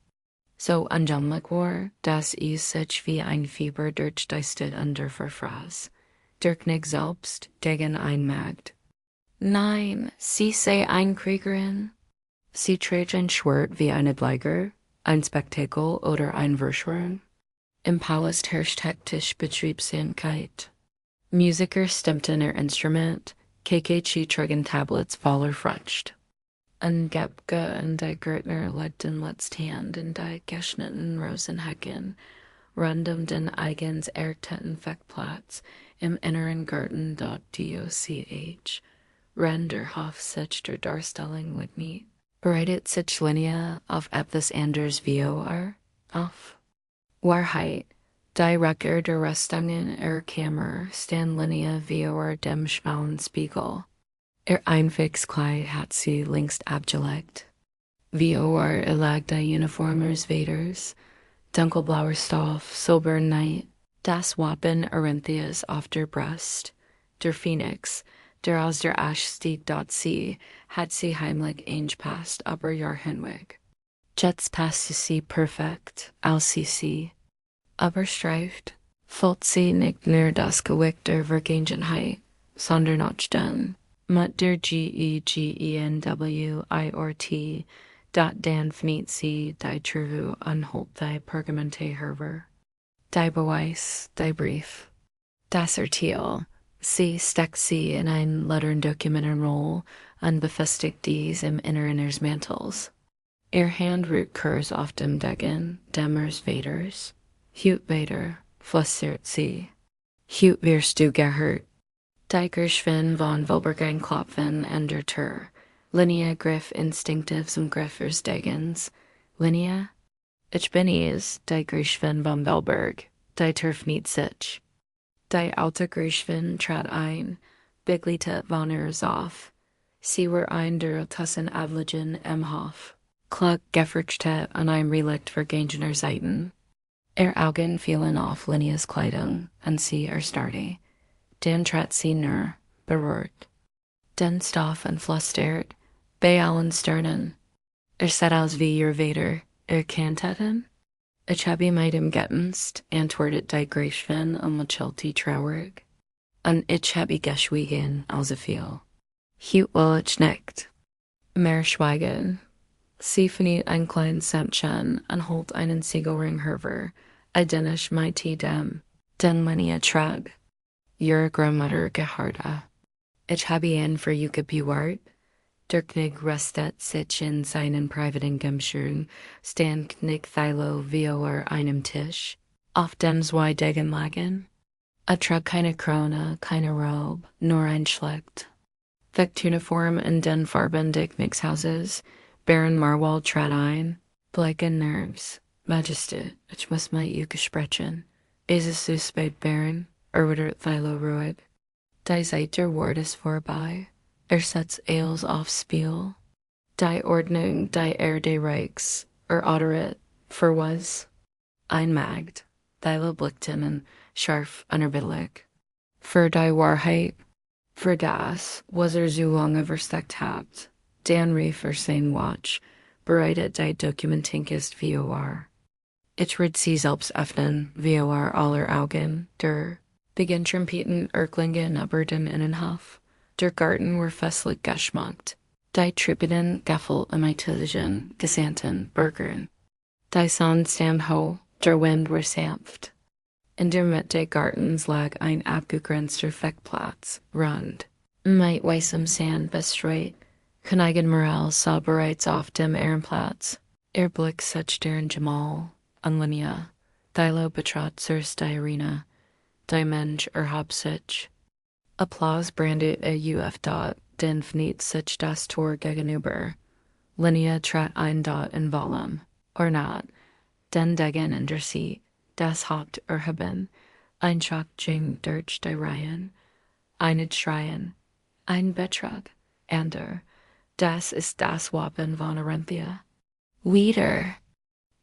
so unjämlich war, dass es sich wie ein Fieber durch die Stadt under verfraß. Der König selbst gegen ein Magd. Nein, sie sei ein Kriegerin. Sie trägt ein Schwert wie eine Bleiger, ein Spektakel oder ein Verschwörung. Im Palast herrscht hektisch Betriebsamkeit. Musiker stimmten ihr Instrument, KKG trugen Tablets voller Frucht. Ein Gebke und die Gärtner legten letzt Hand in die geschnittenen Rosenhecken, rund den eigens errichteten Fechtplatz im inneren Garten .doch. Renderhof sich der Darstellung widmet. Bereitet sich Linnea auf etwas anders vor auf. Wahrheit, die Recker der Rüstungen Kammer stand Linnea vor dem schmalen Spiegel. Einfaches Kleid hat sie längst abgelegt. Vor lag die Uniform ihres Vaters, dunkelblauer Stoff, silber Neid, das Wappen Arinthias auf der Brust, der Phoenix, der aus der Asche stieg .c, hat sie heimlich eingepasst aber Jahr hinweg. Jetzt passte sie perfekt, als sie aber streift, fühlt sie nicht nur das Gewicht der Vergangenheit, sondern auch den, mit der GEGENWIRT, dann findet sie die True und holt die Pergamente hervor. Die Beweis, die Brief. Das Urteil. Sie steckt sie in ein Letterndokumentenroll und befestigt dies im Inneren ihres Mantels. Ihr Hand ruht kurz auf dem Degen, ihres Vaters. Hut Vater, flüstert sie. Hut wirst du gehört. Die Gershwin von Wilbergein klopfen an der Tür. Linnea griff instinktiv zum Griff ihres Degens. Linnea? Ich bin es, die Gershwin von Wilberg. Die Tür nicht sich. Die alte Gershwin trat ein, biglte von ihr auf. Sie war ein der Tussen Adligen im Hof. Klug gefürchtet an einem Relikt vergangener Zeiten. Ihr Augen fielen auf Linneas Kleidung, und sie erstarrte. Dann trat sie näher, berührt. Dann stoff und flüstert, bei allen Sternen. Seht aus wie ihr Vater, kennt hätten? Ich habe mit ihm gettenst, antwortet die Gershwin lächelte traurig. Und ich habe geschwiegen, also viel. Hut will ich nicht. Mehr schweigen. Sie findet ein kleines Sämtchen und holt einen Siegelring hervor, identisch mit dem, den Linnea trug. Ihre Großmutter geharrte. Ich habe ihn für you bewahrt. Der König restet sich in seinen privaten Gemschirn, stand König Thilo vor einem Tisch, auf dem zwei Degen lagen. Trug keine Krone, keine Robe, nur ein Schlicht. Fechtuniform in den Farben des Mixhauses, Baron Marwald trat ein, bleiche Nerves. Majestät, ich muss mit you sprechen. Ist es so spät, Baron? Erwidert Thilo ruhig. Die Zeit der Wort ist vorbei. Setzt alles aufs Spiel. Die Ordnung, die des Reichs, ordnet, für was? Ein Magd. Thilo blickte ihn scharf unerbittlich. Für die Wahrheit, für das, was so lange versteckt habt. Dan rief sein Watch, bereitet die Dokumentin ist vor. Ich würde sie selbst öffnen, vor aller Augen, der beginnt Trompeten Erklingen über den Innenhof. Der Garten war festlich geschmückt. Die Trüppenden Gaffel imitieren, Gesandten, Bürgern. Die Sonne stand hoch, der Wind war sanft. In der Mitte des Gartens lag ein abgegrenzter Fechtplatz, rund, mit weißem Sand bestreut. Königin Morel sah bereits auf dem Ehrenplatz. Ihr Blick suchte deren Jamal, an Linnea. Thilo betrat zuerst die Arena. die Mensch erhob sich. Applaus brandet uf dot, den fniet sich das Tor gegenüber. Linie trat ein dot in Volume, or not, den degen in der See, das Haupt erheben, ein Schock jing durch die Reihen, einen Schreien, ein Betrag, ander, das ist das Wappen von Arenthia. Wieder!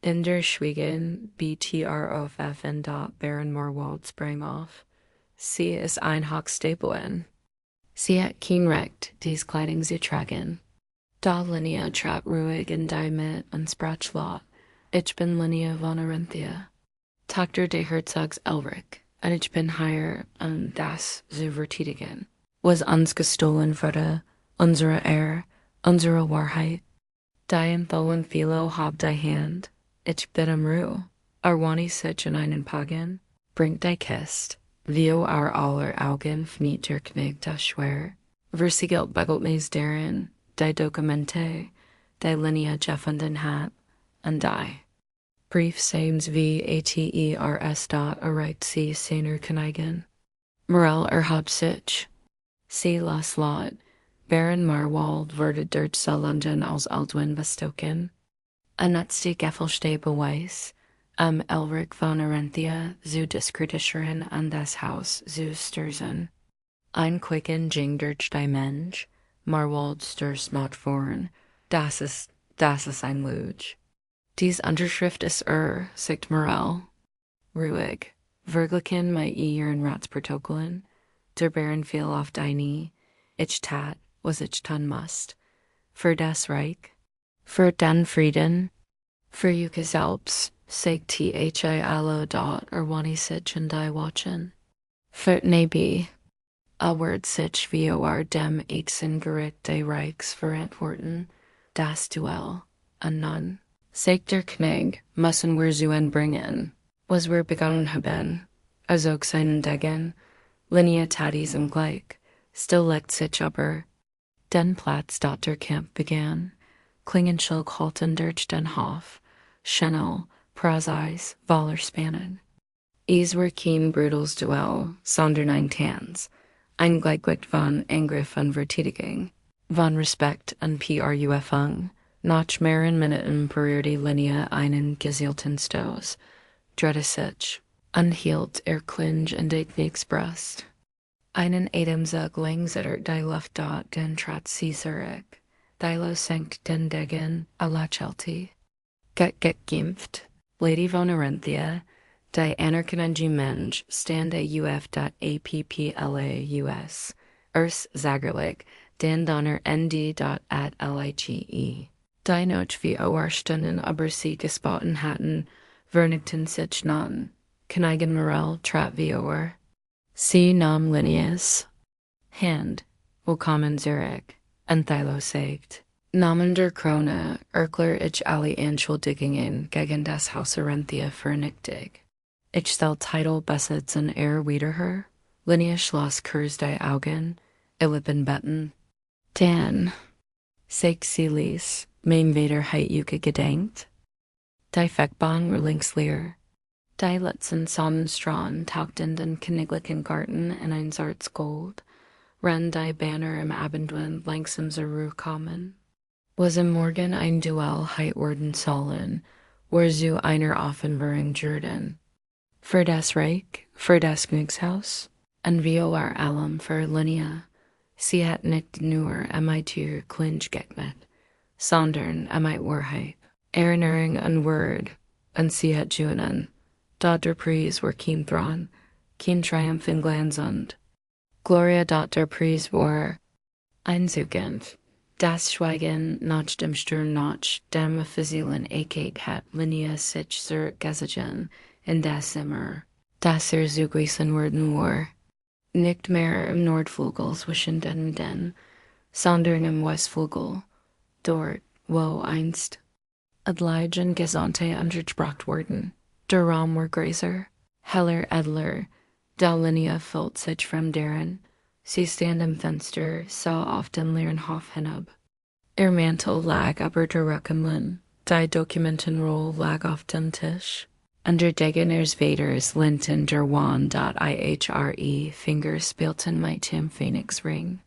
In der Schwiegen, BTROFN dot Baron Morwald sprang auf. Sie ist ein Hochstapeln. Sie hat kein Recht, dies Kleidung zu tragen. Da Linie trat ruhig in die mit und sprach laut. Ich bin Linie von Arenthia. Tochter de Herzogs Elric, und ich bin hier, das zu verteidigen. Was uns gestohlen wurde, unsere Ehre, unsere Wahrheit. Die entholen Philo hab die Hand, ich bitte Ruhe. Arwani sich in einen Pagen, bringt die Kist. Vio our aller Augen fniet der König das Schwer. Versiegelt begelt mees darin, die Dokumente, die Linie gefunden hat, und die. Brief sames VATERS dot erreicht sie seiner Königin. Morel erhob sich. Sie las laut. Baron Marwald wurde durch London als Aldwin bestoken. Anutzi Geffelste beweis, Elric von Arenthia zu diskreditieren an das Haus zu stürzen. Ein Quicken ging durch die Mensch, Marwald stürzt not vorn, das ist ein Lüge. Dies Unterschrift ist sagt Morel. Ruhig, Verglichen mei ihren Ratsprotokollen, der Baron fiel auf die Knie, ich tat, was ich tun must. Für das Reich, für den Frieden, für Juke selbst, sagt THI allo dot Arwani sich in die Watchen. Für Nabi, a word sich vor dem Eitzen Gericht des Reichs verantworten, das Duell, und nun, sagt der König, müssen wir zu Ende bringen, was wir begonnen haben, also seinen Degen, Linie Tadis im Gleich, still legt sich aber, den Platz dort der Kampf begann, Klingenschilk halten durch den Hof, Schnell, Praseis, Waller spannen. Es war kein brutales Duell, sondern ein Tanz, ein Gleichgewicht von Angriff und Verteidigung, von Respekt und Prüfung, nach mehreren Minuten berührte Linie einen gezielten Stoß, drehte sich, und hielt Klinge in die Kriegsbrust. Einen Atemzug lang zittert die Luft dort, den trat sie zurück. Dilo senkt den Degen a la Chelty. Geimpft, Lady von Arenthia, die anerkennende Mensch, stande uf.appla.us, ers Zagerlich, den Donner nd.at.lige. Die Noche wie Stunden aber sie gespotten hatten, vernigten sich non. Königin Morel trat wie Sie nahm Linies Hand, willkommen Zurich, und Thilo sagt, Namen der Krone, ich alle Entschuldigungen gegen das Haus Arenthia vernichtig. Ich stell Titel besitzen wieder her, Linie schloss kurz die Augen, Lippen betten. Dan, sagt sie lies, mein Wederheit Juke gedenkt. Die Feckbahn war links leer. Die letzten Sonnenstrahlen tauchten den königlichen Garten in ein Sarz Gold, renn die Banner im Abendwind langsam zur Ruhe kommen. Was im Morgen ein Duell heit worden sollen, war zu einer Offenbarung Jordan. Für das Reich, für das Königshaus, und wie war allem für Linie. Sie hat nicht nur ihr Klinge gegnet, sondern Wahrheit, Erinnerung und Word, und sie hat Junen. Dort der Preis war kein Thron, kein Triumph in Glanz und Gloria dort der Preis war einzugend. Das Schweigen nach dem Sturm nach dem Fuselen hat Linie sich zurückgezogen in das Zimmer, das zu gewesen worden war. Nicht mehr im Nordflügel zwischen den, sondern im Westflügel, dort, wo einst Adleigen Gesandte untergebracht wurden. Der Raum war größer, heller, edler, da Linie füllt sich von deren. Sie stand im Fenster, sah auf den leeren Hof hinab. Ihr Mantel lag aber der Rückenlin, die Dokumentenrolle lag auf dem Tisch. Under Degeners Vaders Linton der Wand.ihre Finger spielten mit dem Phoenixring.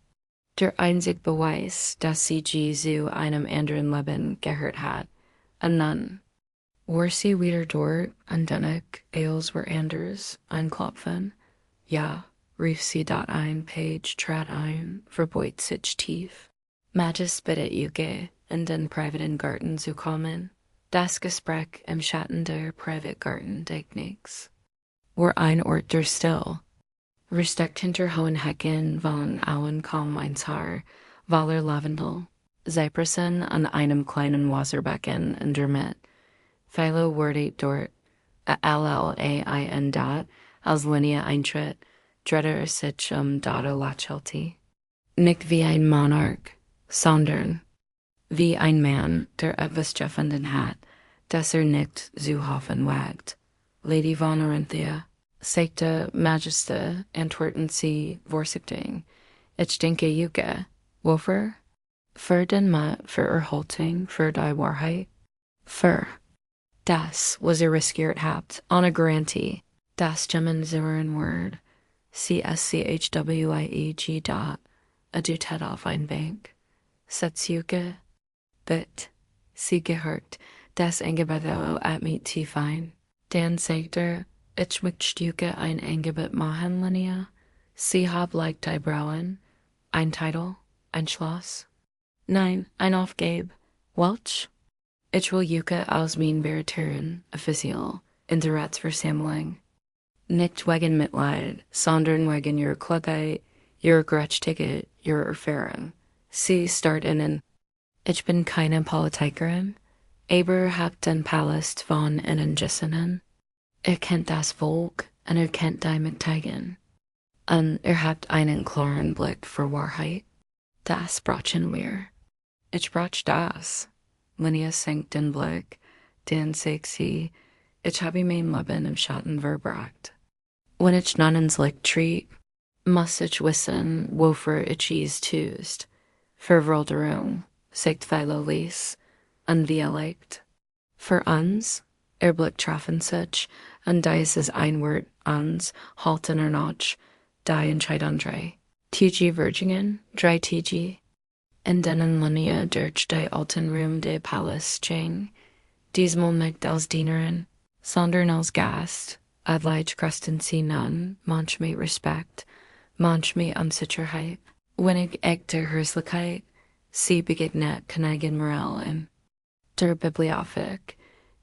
Der einzig Beweis, dass sie zu einem anderen Leben gehört hat, und nun. War sie wieder dort, und dennoch eils were anders, einklopfen? Ja, rief sie dort ein Page trat ein, verbeut sich tief. Majes bittet Juge, in den privaten Garten zu kommen. Das Gespräch im Schatten der Privatgarten deck nix. War ein Ort der Still. Versteckt hinter hohen Hecken von Auen kaum eins Haar, Waller Lavendel, Zypressen an einem kleinen Wasserbecken in der Mitte. Philo wordet dort, LLAIN dot, als Linie eintritt, Dredder sich Dada Lachelti. Nicht wie ein Monarch, sondern wie ein Mann, der etwas gefunden hat, das nicht zu hoffen wagt. Lady von Orinthia, Sekte Majeste, antworten sie vorsichtig. Ich denke Juge, wofür? Für den Mat, für Erhaltung, für die Wahrheit? Für. Das was riskiert habt, ohne Garantie. Das Gemmen zuren Word. CSCHWIEG dot. Adutet auf ein Bank. Setzuke. Bit. Sie gehört. Das Angebot at mit tief ein. Dan sagte, ich möchte ein Angebot machen, Linnea. Sie hab like die Brauen. Ein Titel. Ein Schloss. Nein, ein Aufgabe. Welch? Ich will Juke aus mein Berühren, offiziell, in der Ratsversammlung. Nicht wegen Mitleid, sondern wegen ihrer Klugheit, ihrer Gerechtigkeit, ihrer Erfahrung. Sie starten. Ich bin keine Politikerin, aber habt den Palast von innen Gissenen. Kennt das Volk, und kennt die Mitteigen. Und habt einen klaren Blick für Wahrheit. Das brauchen wir. Ich brauch das. Linnea senkt den Blick, den sagt sie, ich habe mein Leben im Schatten verbracht. Wenn ich nun ins Licht tritt, muss ich wissen, wofür ich es tust. Verwilderung, sagt Philo Lies, und wie liegt. Für uns, Blick treffen sich, und dieses ein Wort uns, halten noch, die entscheid andre. TG Virgingen, drei TG. In denen Linnea durch die alten Raum des Palais ging, diesmal nicht als Dienerin, sondern als Gast, adleich kresten sie nun, manchmal Respekt, manchmal Unsicherheit. Wenig echte Hörslichkeit, sie begegnet Königin Morel in der Bibliothek.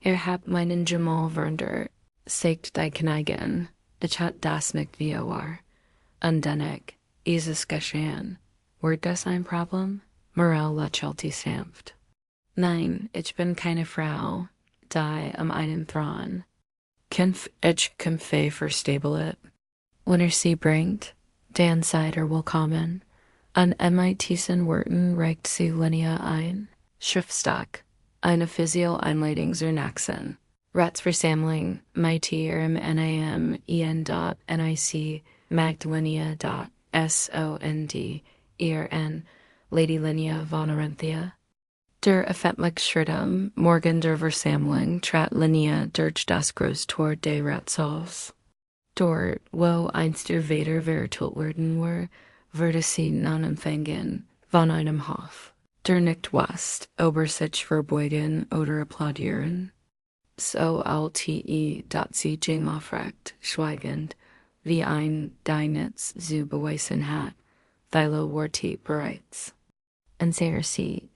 Habt meinen Jamal Wernder, sagt die Königin, ich hat das nicht wie war. Und dennoch, ist es geschehen. Wird das ein Problem? Morel Lachelti sanft. Nein, ich bin keine Frau, die einen Thron. Ich kämpfe für Stabilit. Wenn sie bringt, dann seid willkommen. An diesen Worten reicht sie Linnea ein. Schriftstock, eine offizielle Einleitung zur Naxen. Ratsversammlung, mit ihrem NAM-EN.NIC, Magdalena.SOND, IRN, Lady Linnea von Orinthia. Der öffentliche Schritt morgen der Versammlung trat Linnea durch das Großtor des Ratssaals. Dort, wo einst der Vader verteilt worden war, wurde sie nun empfangen von einem Hof, der nicht wusste, ob sich verbeugen oder applaudieren. So lte, dat sie Jema fragt, schweigend, wie ein Deinitz zu beweisen hat, Philo Worti bereits. Und sie,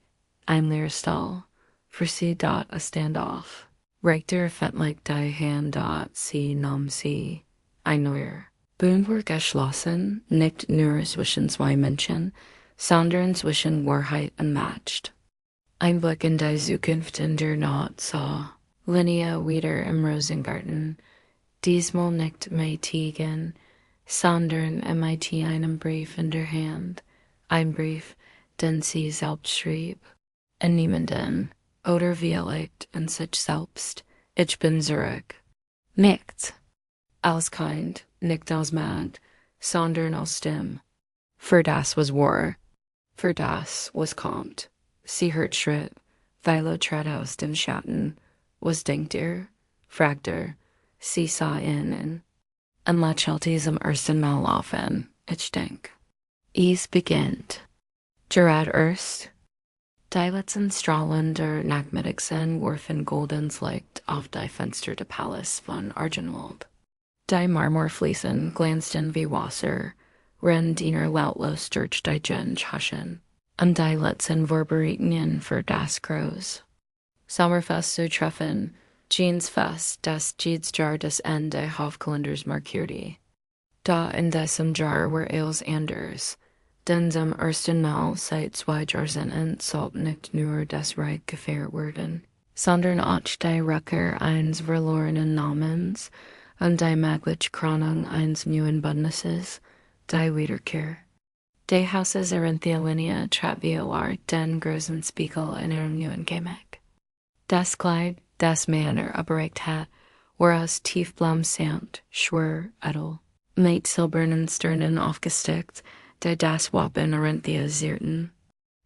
ein leerer Stall, für sie dort a Standoff. Reichter öffentlich die Hand dort sie nahm sie, ein neuer. Bühnen were geschlossen, nicht nur zwischen zwei Menschen, sondern zwischen Wahrheit und Macht. Ein Blick in die Zukunft in der Nacht sah Linnea wieder im Rosengarten, diesmal nicht mit Tigen, sondern mit einem Brief in der Hand, ein Brief, den sie selbst schrieb, und niemanden, oder wie liegt in sich selbst, ich bin zurück. Nicht als kind, nicht als mad, sondern als stimm. Für das was war, für das was kommt. Sie hört Schritt, Philo trat aus dem Schatten. Was denkt ihr? Fragt seesaw in, en lachelti zum ersten Mal laufen, ich denk. Es beginnt. Gerad erst. Die letzten Strahlen der Nachmittagssonne warfen goldens Licht auf die Fenster des Palace von Argenwald. Die Marmorfliesen glänzten wie Wasser, wenn Diener lautlos durch die Genge huschen, die letzten Vorbereitungen für das Groß. Sommerfest zu treffen, Jeansfest, das Jedsjahr des Ende Hofkalenders markierte. Da in diesem Jahr war alles anders, denn zum ersten Mal seit 2 Jahrzehnten sollte nicht nur das Reich gefeiert werden, sondern auch die Rückkehr eines verlorenen Namens und die mögliche Krönung eines neuen Bündnisses, die Wiederkehr. Die Hauses Linie trat VOR den großen Spiegel in ihrem neuen Gemäck. Das Kleid, das Männer abgeregt hat, war aus tiefblauem Samt, schwer, edel, mit silbernen Sternen aufgestickt, die das Wappen siehrten.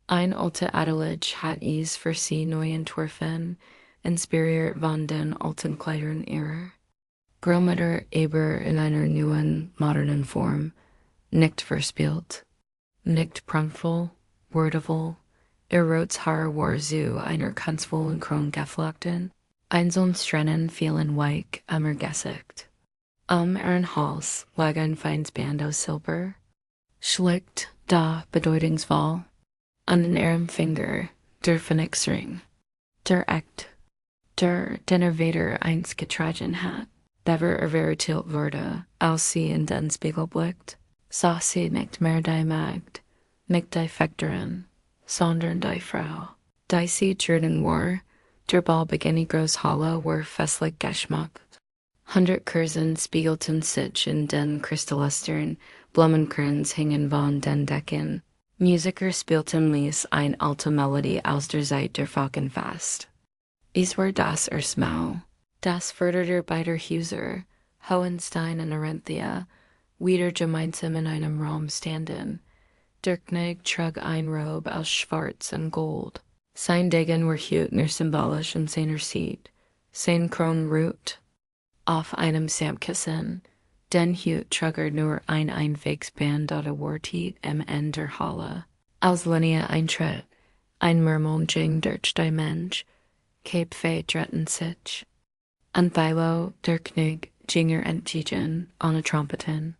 Ein alte Adelige hat es für sie neu entworfen, inspiriert von den alten Kleidern ihrer. Großmutter aber in einer neuen, modernen Form, nicht verspielt, nicht prunkvoll, würdevoll, ihr rotes Haar war zu einer kunstvollen Krone geflochten, einzelne Strähnen fielen weich gesickt. Ihren Hals lag ein feines Band aus Silber, schlicht da bedeutungsvoll, an den ihrem Finger der Phönixring, der Echt, den weder einst getragen hat, never vertilt wurde, als sie in den Spiegel blickt, sah sie nicht mehr die Magd, nicht die Fechterin, sondern die Frau, die sie Jordan war, der Ballbeginning Großhalle war festlich geschmückt. 100 Kerzen spiegelten sich in den Kristallistern, Blumenkrans hingen von den Decken. Musiker spielten ließ eine alte Melodie aus der Zeit der Falken fast. Es war das erste Mal, das förderte beider Häuser, Hohenstein und Arenthia, wieder gemeinsam in einem Raum standen. Der König trug ein Robe aus Schwarz und Gold. Sein Degen war hüt nur symbolisch in seiner Seat, sein Kron ruht auf einem Samtkissen, den Hut trug nur ein Einwegsband oder Wartit am Ende der Halle. Als Linie eintritt, ein Murmeln ging durch die Mensch, Cape Fay dretten sich. An Philo, der König, ging entgegen, ohne Trompeten,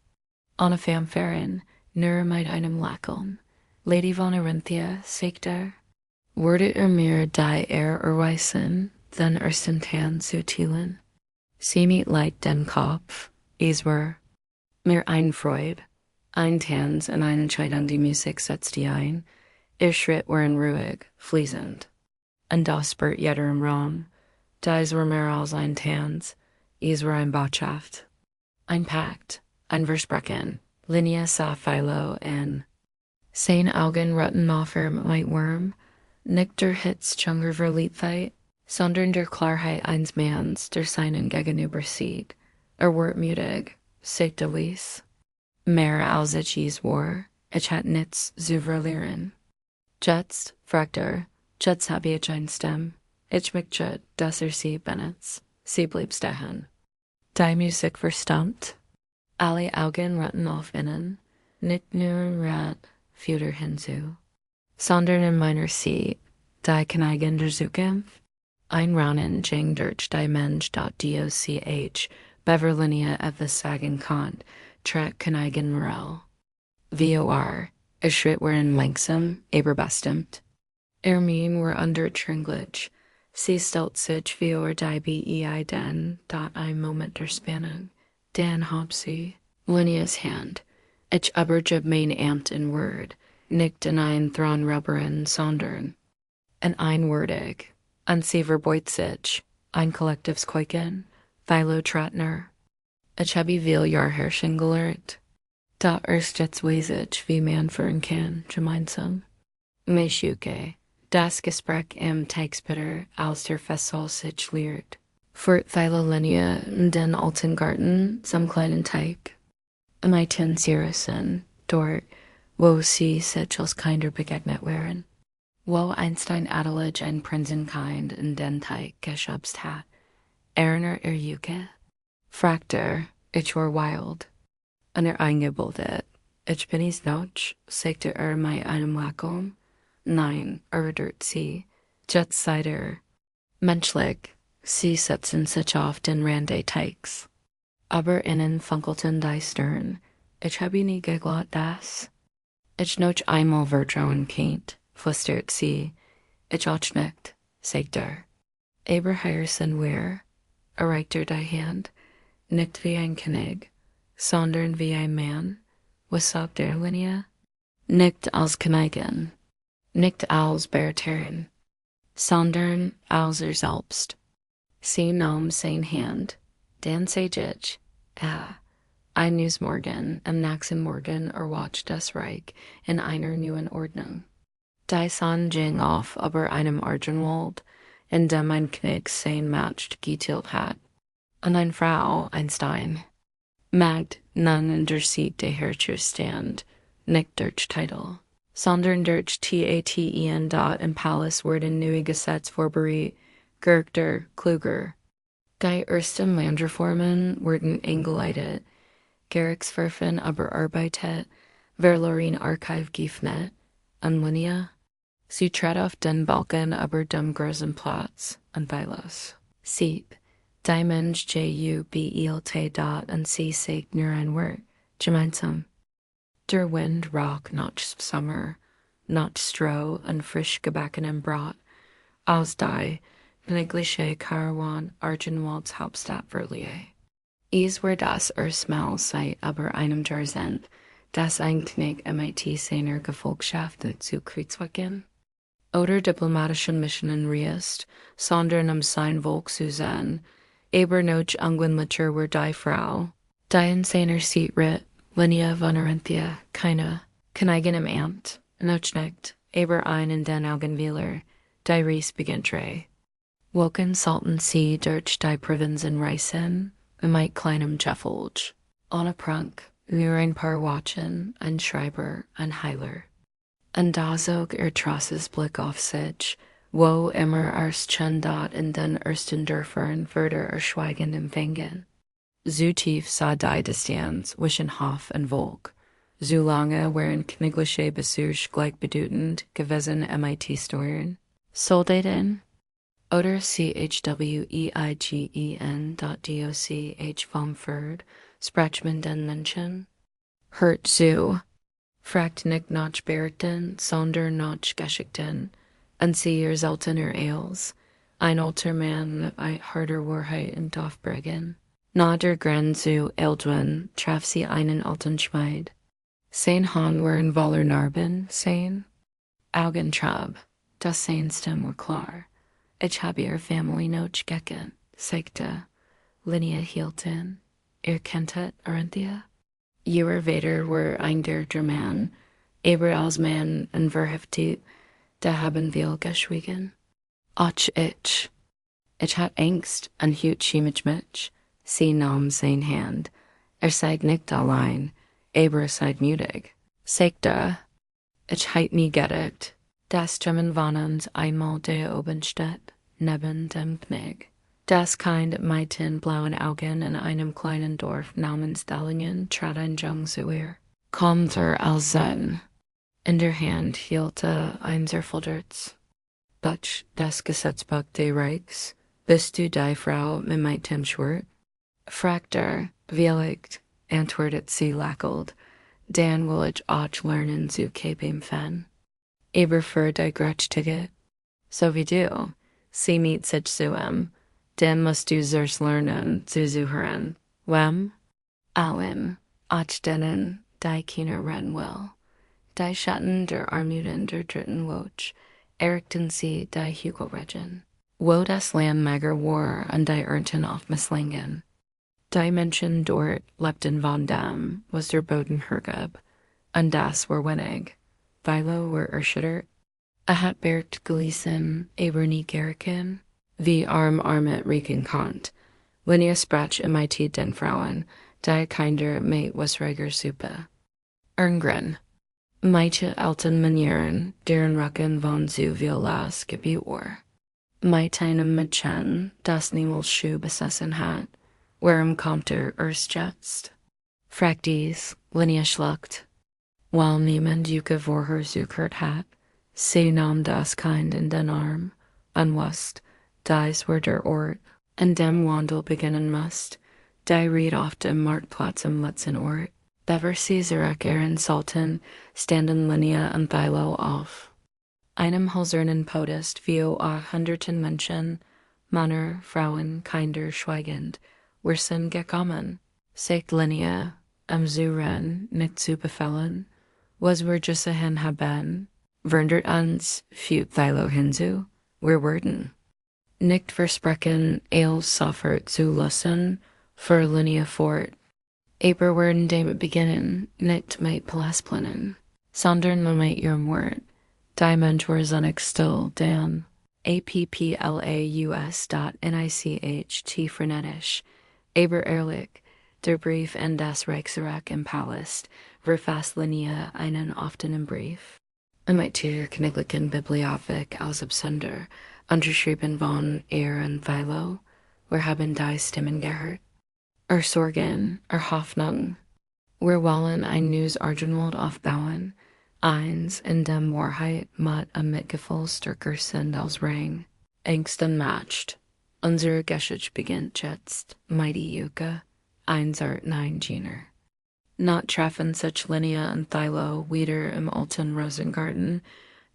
ohne Fanfaren, nur mit einem Lächeln. Lady von Arenthia, sagte wurde mir die erweisen, den ersten Tan zu tielen. Sie mit Leid den Kopf, es war mir ein Freud, ein Tanz und eine Entscheidung die Musik setzte ein, ihr Schritt waren ruhig, fließend. Und das spürt jeder im Raum, dies war mehr als ein Tanz, es war ein Botschaft, ein Pakt, ein Versprechen. Linie sah Philo in seine Augen ruhten auf mit Wurm, nicht der Hitz junger Verliebtheit, sondern der Klarheit eines Manns, der seinen Gegenüber sieht. Ward mutig, sagte Lies. Mehr als ich es war, ich hatte nichts zu verlieren. Jetzt, fragte jetzt habe ich ein Stimme. Ich möchte, dass sie benutzt. Sie blieb stehen. Die Musik verstummt. Alle Augen ruhten auf innen, nicht nur Rat führte hinzu, sondern in meiner Seat, die Königin der Zukunft, ein Raunen ging durch die Mensch.doch, Beverlinie etwas sagen kann, trat Königin Morel. VOR, ihr Schritt waren langsam, aber bestimmt. Ihr Mien war undurchdringlich, sie stellt sich vor die Bei den, ein Moment der Spannung. Dan hab sie, Linea's Hand, ich übergib mein Amt in Word, nicht in ein Thronrubberin, sondern in einwordig, und sie verbeut sich, ein kollektives Keuken, Philo Tratner. Ich habe viel Jahrherrschen gelehrt, da erst jetzt weiß ich, wie man führen kann, gemeinsam. Meschuke, das Gespräch im Teigsbitter, als der Fessel sich lehrt. Fort Philo Linie in den alten Garten, zum kleinen Teig. Meiten Sirissen, dort, wo sie sich als Kinder begegnet waren. Wo Einstein Adelige ein Prinzenkind in den Teig geschubst hat. Erner Juke. Fracter, ich war wild. Eingebildet. Ich bin es noch, sagte mij einem Lakom. Nein, dort sie. Jetztseiter. Menschlich, sie setzen sich oft in Rande Teigs. Aber innen funkelten die Stirn. Ich habe nie geglaubt das. Ich noch einmal vertrauen kind, flüstert sie. Ich auch nicht, sagt Aber Heiersen wer, erreicht die Hand, nicht wie ein König, sondern wie ein Mann. Was sagt Linie? Nicht als Königin, nicht als Berterin, sondern als selbst. Sie nahm sein Hand, dann sage ich, eines Morgen am nächsten Morgen erwacht das Reich in einer neuen Ordnung. Die Sonne ging auf über einem Argenwald, in dem ein König sein Macht geteilt hat. Und eine Frau, ein Stein. Magd nun in der Seat der Herrscher stand, nicht durch Titel, sondern durch Taten dort im Palace wurden neue Gesetze vorbereitet, gerechter, kluger. Die ersten Landreformen wurden eingeleitet, Gerichtsverfahren überarbeitet, Verloren Archiv geöffnet, und Linie. Sie trat auf den Balken über dem großen Platz und beilas. Sieb, die Mensch beeilte dort und sie sagt nur ein Wort, gemeinsam. Der Wind roch nach Sommer, nach Stroh und frisch gebackenem Brot, aus die königliche Karawan Argenwalds Hauptstadt verliehe. Es war das erstmal seit über einem Jahrzehnt, dass ein König mit seiner Gefolgschaft zu Kriegswaffen oder diplomatischen Missionen reist, sondern sein Volk zu sein, aber noch unwindlicher war die Frau, die in seiner Seat ritt, Linie von Aranthia, keine Königin im Amt, noch nicht, aber ein in den Augenwähler, die Reis beginnt Woken sollten sie durch die Provinzen reisen, mit kleinem Jeffolge, ohne Prunk, nur ein paar Watchen, ein Schreiber, ein Heiler. Und da zog Trosses Blick auf sich, wo immer erst schon dort in den ersten Dörfern würde schweigend empfangen. So tief sah die Distanz zwischen Hof und Volk, so lange waren königliche Besuch gleichbedeutend gewesen mit Soldaten? Oder chweigen.doch vom Ferd, sprach man den Menschen? Hört zu. Fragt nicht nach Berichten, sondern nach Geschichten, und sie erzählten Eils, ein alter Mann mit harter Wahrheit in Dorfbringen. Na der Grenze Eldwin traf sie einen alten Schweid. Sein Hahn war in voller Narben, sein Augentrab, das sein Stimme war klar. Ich habe ihr Family noch gekannt, sagte Linie hielten. Kennt het, Aranthia? Ihre Väter war ein der German, aber als Mann und Verhaftet, da haben wir geschwiegen. Ach, ich hat Angst und hielt sie mich. Sie nahm sein Hand. Seid nicht allein, aber seid mutig. Sagte, ich heit nie gedacht, dass German wohnens einmal der Obenstadt, neben dem König. Das Kind mit den blauen Augen in einem kleinen Dorf namens Dallingen trat ein Jung zu ihr. Kommt als Sonne. In der Hand hielt ein Zerfolderts. Butch, das Gesetzbuch des Reichs, bist du die Frau mit dem Schwert? Fragt willigt, antwortet sie lächelnd, dann will ich auch lernen zu keinem Fan. Aber für die Gerechtigkeit, so wie du, sie mit sich zu dann musst du zuerst lernen zu suchen. Wem? Allen, auch denen, die keiner rennen will. Die Schatten der Armut in der dritten Woche, erregten sie die Hügelregen. Wo das Land mager war und die Ernten oft misslingen. Die Menschen dort lebten von dem, was der Boden hergab, und das war wenig. Weilo war erschüttert. Hat Bert gelesen, aber nie gerichen, wie armet riechen konnt. Wenn ihr sprach mit den Frauen, die kinder mit wasriger Suppe. Erngren. Meite alten Manieren, deren Rücken von so viel Las gebiet war. Mit einem Mädchen, das niemals Schuh besessen hat, Waarom komt eerst jetzt? Fragt dies, Linie schluckt. While niemand Yuke vorher zoekert hat, sie nahm das Kind in den Arm, und wust, dies war der Ort, an dem Wandel beginnen must, die riet auf dem Marktplatz im letzten Ort. Bever sie zurück Salten, standen Linie und Thilo auf. Einem hölzernen Podest vio hunderten Menschen, Männer, Frauen, Kinder schweigend, sind gekommen, sagt Linie, Zuren nicht zu befallen, was wir hin haben, verndert uns, fügt Thilo hinzu, wir werden. Nicht versprechen, als sofort zu lassen, für Linie fort. Aber werden damit beginnen, nicht mit Palasplänen, sondern mit ihrem Wort. Die Mensch war sonnig still, dan. APPLAUS.NICHT frenetisch, aber ehrlich, der Brief in das Reichsreich im Palast, verfasst Linie einen offenen Brief. Mit der Königlichen Bibliothek als Absender, unterschrieben von und Thilo, wir haben die Stimmen gehört. Sorgen, Hoffnung. Wir wollen ein neues Argenwald aufbauen, eins in dem Wahrheit mit Mitgefühl stärker sind als Rang. Ängsten matcht. Unsere Geschichte beginnt jetzt, mighty Yuka, 189 Jener. Not treffen sich Linie und Thilo wieder im alten Rosengarten,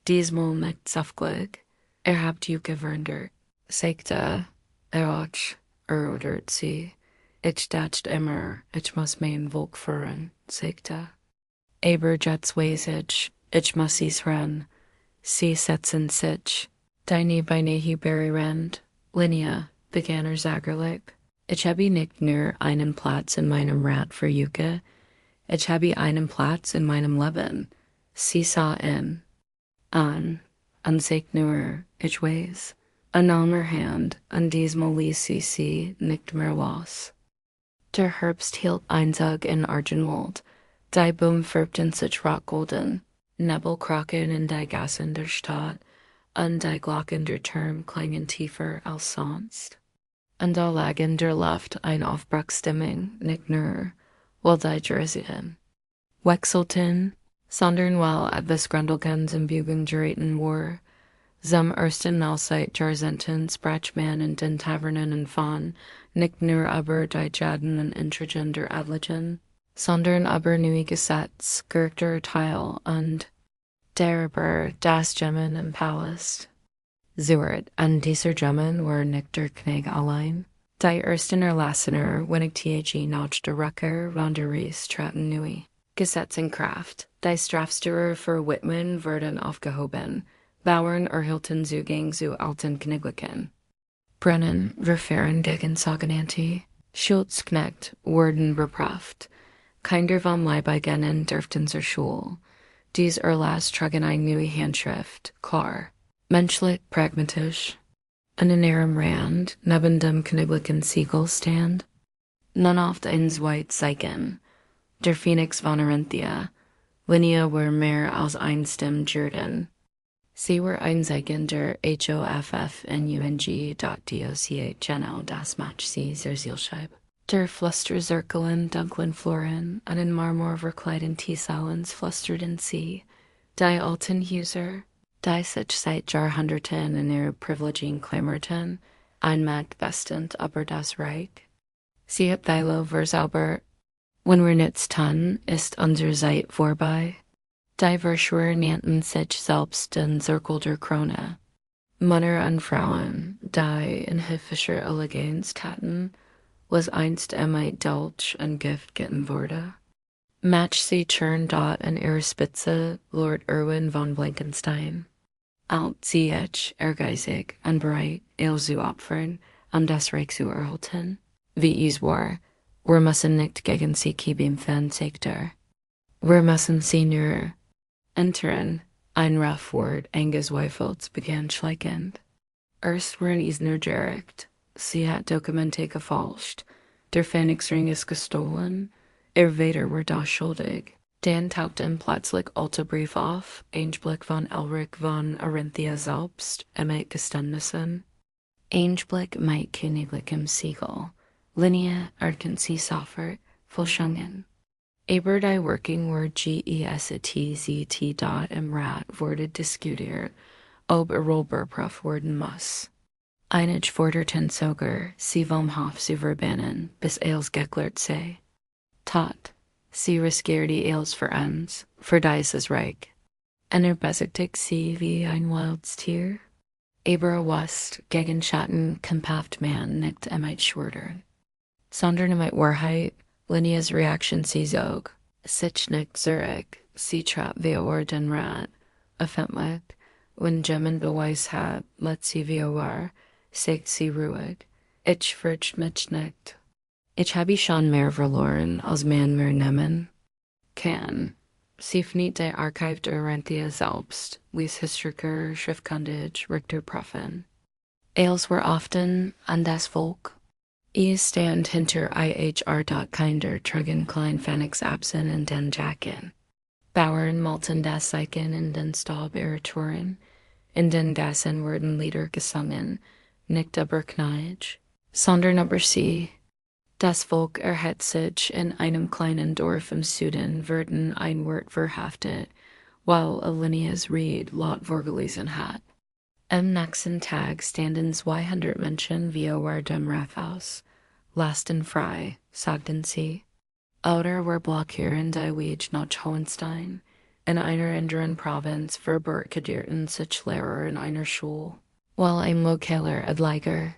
diesmal nicht saftglück. Habt Yuka verndert, sagte, auch, erörtert sie. Ich dacht immer, ich muss mein Volk führen, sagte. Aber jetzt weiß ich muss es rennen. Sie setzen sich, deine Beine rennt. Linie, begann sägerlich. Ich habe nicht nur einen Platz in meinem Rat für Yuka, ich habe einen Platz in meinem Leben. Sie sah ihn an, und sagt nur, ich weiß. An nahm Hand, und diesmal ließ sie nicht mehr los. Der Herbst hielt einsam in Argenwald, die Bäume färbten sich rotgolden, Nebel krochen in die Gassen der Stadt, und die Glocken der Turm klangen tiefer als sonst. Und da lag in der Luft ein Aufbruchstimmung, nicht nur, weil die Jersien wechselten, sondern weil etwas Grundlegends im Bugen geraten war. Zum ersten Mal seit Jahrzehnten sprach man in den Tavernen und von, nicht nur über die Jaden und Intrigen der Adligen, sondern über neue Gesetz, Charakterteil und darüber das Gemmen im Palast. Zuert, und dieser Gemmen war nicht der König allein. Die ersten Erlassener, wenigtäge nach der Rückkehr von der Reise traten neue Gesetz in Kraft. Die Strafsteuer für Whitman wurden aufgehoben. Bauern erhielten Zugang zu alten Königlichen. Brennen, Verfahren gegen sogenannte Schuldsknecht wurden bestraft. Kinder von Leibeigennen durften zur Schule. Dies Erlass trugen eine neue Handschrift, klar, menschlich, pragmatisch. Und in ihrem Rand, neben dem Königlichen Siegel stand, nun oft ein Zweit Zeichen, der Phoenix von Arinthia. Linie war mehr als einstem Jordan. Sie war ein Zeichen der HOFFNUNG.DOCHNL das Match sie zur Zielscheibe. Der Flusterzirkelen dunklen Floren und in Marmor verkleiden Teesalens flusterten sie, die alten User, die sich seit Jahrhunderten in ihre Privilegien klammerten, einmacht bestend über das Reich. Sie hat Thilo versauber, wenn wir nichts tun, ist unsere Zeit vorbei. Die Verschwörer nannten sich selbst den Zirkel der Krone. Männer und Frauen, die in höfischer Eleganz taten, was einst mit Dolch und Gift gitten wurde. Match sie churn dort an ihrer Spitze Lord Erwin von Blankenstein. Alt sie ehrgeizig und bereit, zu opfern, das Reich zu erhalten. Wie es war, wir müssen nicht gegen sie kämpfen, sagte. Wir müssen sie nur entern, ein Rufwort eingezweifelt begann schleichend. Erst waren es nur direkt. Sie hat Dokumente gefälscht. Der Phoenixring ist gestohlen. Ihr Vater war da schuldig. Dan tauchte plötzlich alte Brief auf, Einblick von Elric von Arinthia selbst, mit Geständnissen. Einblick mit königlichem Siegel, Linea urgency soffer, Volschungen. Aber die working word GESATZT dot im Rat wurde diskutiert, ob Rollberprof worden muss. Einige forderten sogar, sie vom Hof zu verbannen, bis eils geklärt sei. Tot, sie riskierte eils für uns, für dieses Reich. En besigtigt sie wie ein wildes Tier. Aber was gegen Schatten kämpft man nicht schwördern. Sondern Wahrheit, Lineas Reaction sie zog, sich nicht zurück, sie trat wie den Rat, öffentlich, wenn Gemmen Beweis hat, let sie wie sagt sie ruhig, ich fürcht mich nicht. Ich habe schon mehr verloren, als man mir nehmen kann. Sie nicht der Archiv der Rentia selbst, wies Historiker, Schriftkundig, Richter Profen. Eils were often an das Volk. Stand hinter IHR. Kinder trugen klein Phoenix absen in den Jacken. Bauern malten das Zeichen in den Staub ihrer Toren, in den Gassen wurden Lieder gesungen, nicht aber Kneich, sondern aber sie. Das Volk erhält sich in einem kleinen Dorf im Süden, wurden ein Wort verhaftet, while Alinias Reed laut vorgelesen hat. Am nächsten Tag standen 200 Menschen vor dem Rathaus. Lasten frei, sagten sie. Oder wir blockieren die Weg nach Hohenstein. In einer anderen Provinz verbarrikadierten sich Lehrer in einer Schule, while ein lokaler Adliger.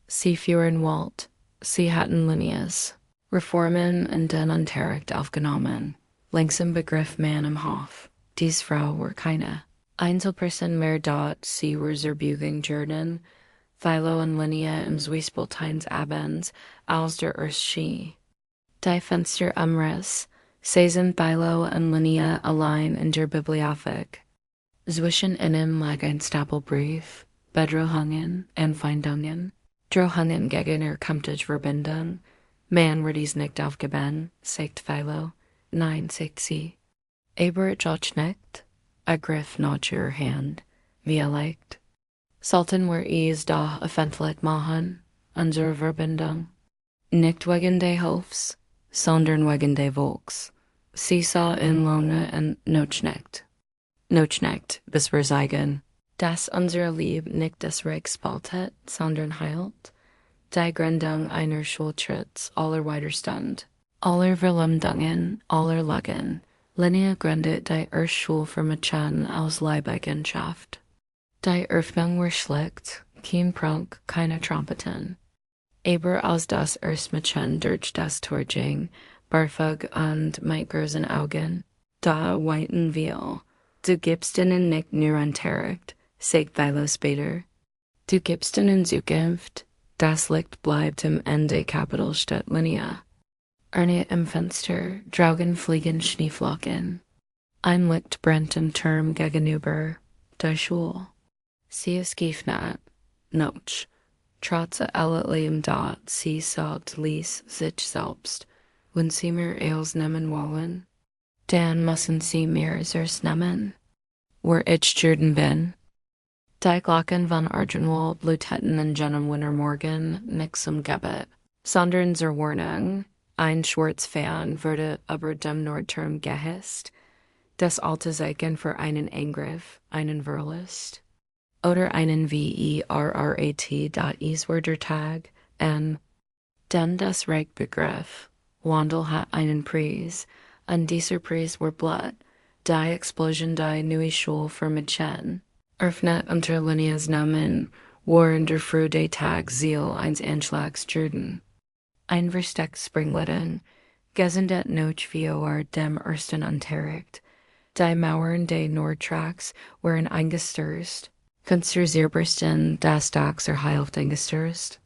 Sie fuhren Welt. Sie hatten Lineas, Reformen in den Unterricht aufgenommen. Langsam begriff man im Hof, dies Frau war keine Einzelperson mehr dort, sie war zerbüging Jordan, Philo und Linea im Zwiespelteins abends, als der Ski. Die Fenster am Riss, saßen Philo und Linea allein in der Bibliothek. Zwischen ihnen lag ein Stapelbrief, Bedrohungen und Feindungen. Drohungen gegen erkampfte Verbindung. Man wird dies nicht aufgeben, sagt Philo. Nein, sagt sie. Aber George nicht. Ergriff not your hand, wie leicht. Sollten wir es da öffentlich machen, unsere Verbindung. Nicht wegen des Hofs, sondern wegen des Volks. Sie sah in Lohne und Notschnecht. Notschnecht, bis wir sagen, dass unsere Liebe nicht das Reich spaltet, sondern heilt. Die Gründung einer Schultritts aller Widerstand, aller Verleumdungen, aller Lügen. Linea gründet die erste Schule für Mädchen aus Leibeigenschaft. Die Öffnung war schlicht, kein Prunk, keine Trompeten. Aber als das erste Mädchen durch das Tor ging, barfig und mit großen Augen, da weinten wir. Du gibst ihnen nicht nur Unterricht, sagt Philo später. Du gibst ihnen Zukunft. Das Licht bleibt am Ende Kapitalstadt Linea. Erne im Fenster, draugen fliegen Schneeflocken. Ein Licht brennt im Turm gegenüber, der Schule. Sie ist geöffnet, Notch. Trotz alledem dort, sie sagt ließ sich selbst, wenn sie mir eils nehmen wollen, dann müssen sie mir zuerst nehmen. Wo ich Jordan bin. Die Glocken von Argentwald bluteten in jenem Wintermorgen nix Gebet, sondern zur Warnung, ein Schwarzfahnen wurde über dem Nordturm gehisst, das alte Zeichen für einen Angriff, einen Verlust, oder einen Verrat-Tag, denn das Reichbegriff, Wandel hat einen Preis, und dieser Preis war Blut, die Explosion die neue Schule für Mädchen. Öffnet unter Lineas Namen war in der Früh des Tags Ziel eines Anschlags Jordan. Ein versteckt Springlitten, gesendet Noche vor dem ersten Unterricht. Die Mauern des Nordtracks waren eingestürzt, Kunstreserbersten das Dachs Hälfte eingestürzt.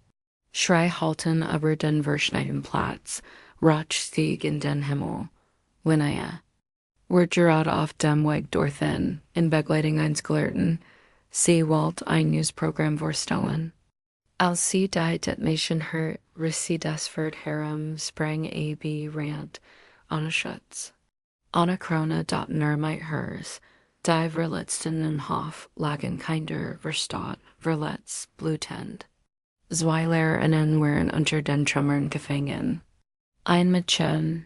Schrei halten über den verschneiten Platz, Rauch stieg in den Himmel. Linnea. Were gerade auf dem Weg dorthin, in Begleitung eines Gelehrten, sie wollte ein Newsprogramm vorstellen. Als sie die Detonation hört, riss sie das Pferd herum, sprang ab rant, ohne Schutz. Ohne Krone mit hers, die verletzten im Hof lagen kinder verstaut, verletzt, blutend. Zweiler einen waren unter den Trümmern gefangen. Ein Mädchen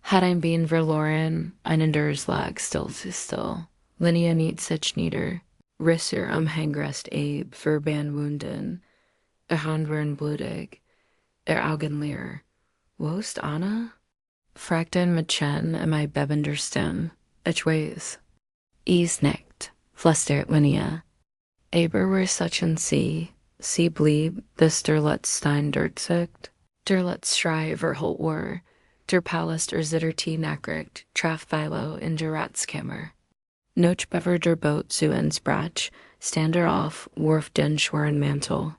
hat ein Bein verloren, einen Durs lag still zu still. Linie niet sich nieder, riss Umhangrest Abe verban Wunden. Hand waren blutig, Augen leer. Wo ist Anna? Fragte ein Mädchen in my bebender Stimme. Ich weiß. Nicht, flüstert Linie. Aber were such an sie blieb, bis der Letztein durchzuckt. Der Letztschrei verholt war, der Palast Zitterte nackricht, traf Philo in der Ratskammer. Noch bever der Boot zu ins Brach, stand auf, warf den schweren Mantel.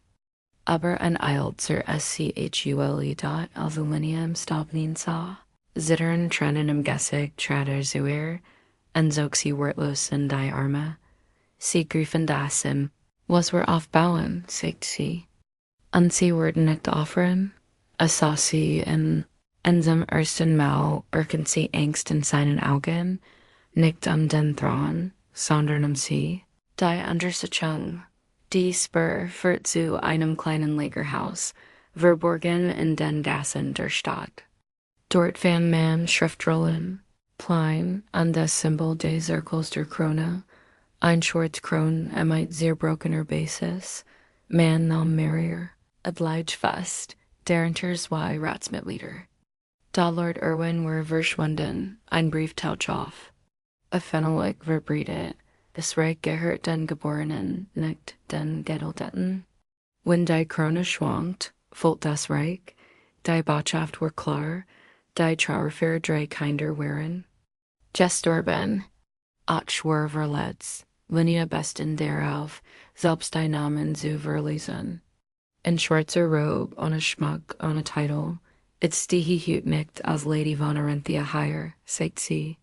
Aber ein eilt zur schule dot, als Linie im Stabnin sah. Zittern trennen im Gessig trat zuer, en zog sie wortlos in die Arme. Sie griefen das ihm, was wir aufbauen, sagt sie. Und sie wurden nicht offeren, sah sie in zum ersten Mal erken sie Angst in seinen Augen, nicht den Thron, sondern sie. Die Untersitzung, die Spur führt zu einem kleinen Lagerhaus, verborgen in den Gassen der Stadt. Dort fand man Schriftrollen, klein an das Symbol des Zirkels der Krone, ein Schwarzkron mit zerbrochener Basis, man nahm Merrier, oblige fast, darunter zwei Ratsmitglieder. Da Lord Irwin were verschwunden, ein Brief taucht auf. Fennelig verbreitet, das Reich gehört den Geborenen, nicht den Geduldeten. Wenn die Krone schwankt, folgt das Reich, die Botschaft war klar, die Trauer drei Kinder waren. Gestorben, schwör verletzt, Linie besten darauf, selbst die Namen zu verlesen. In schwarzer Robe, ohne Schmuck, ohne Titel, die hut nicht als Lady von Arenthia higher, sagt sie.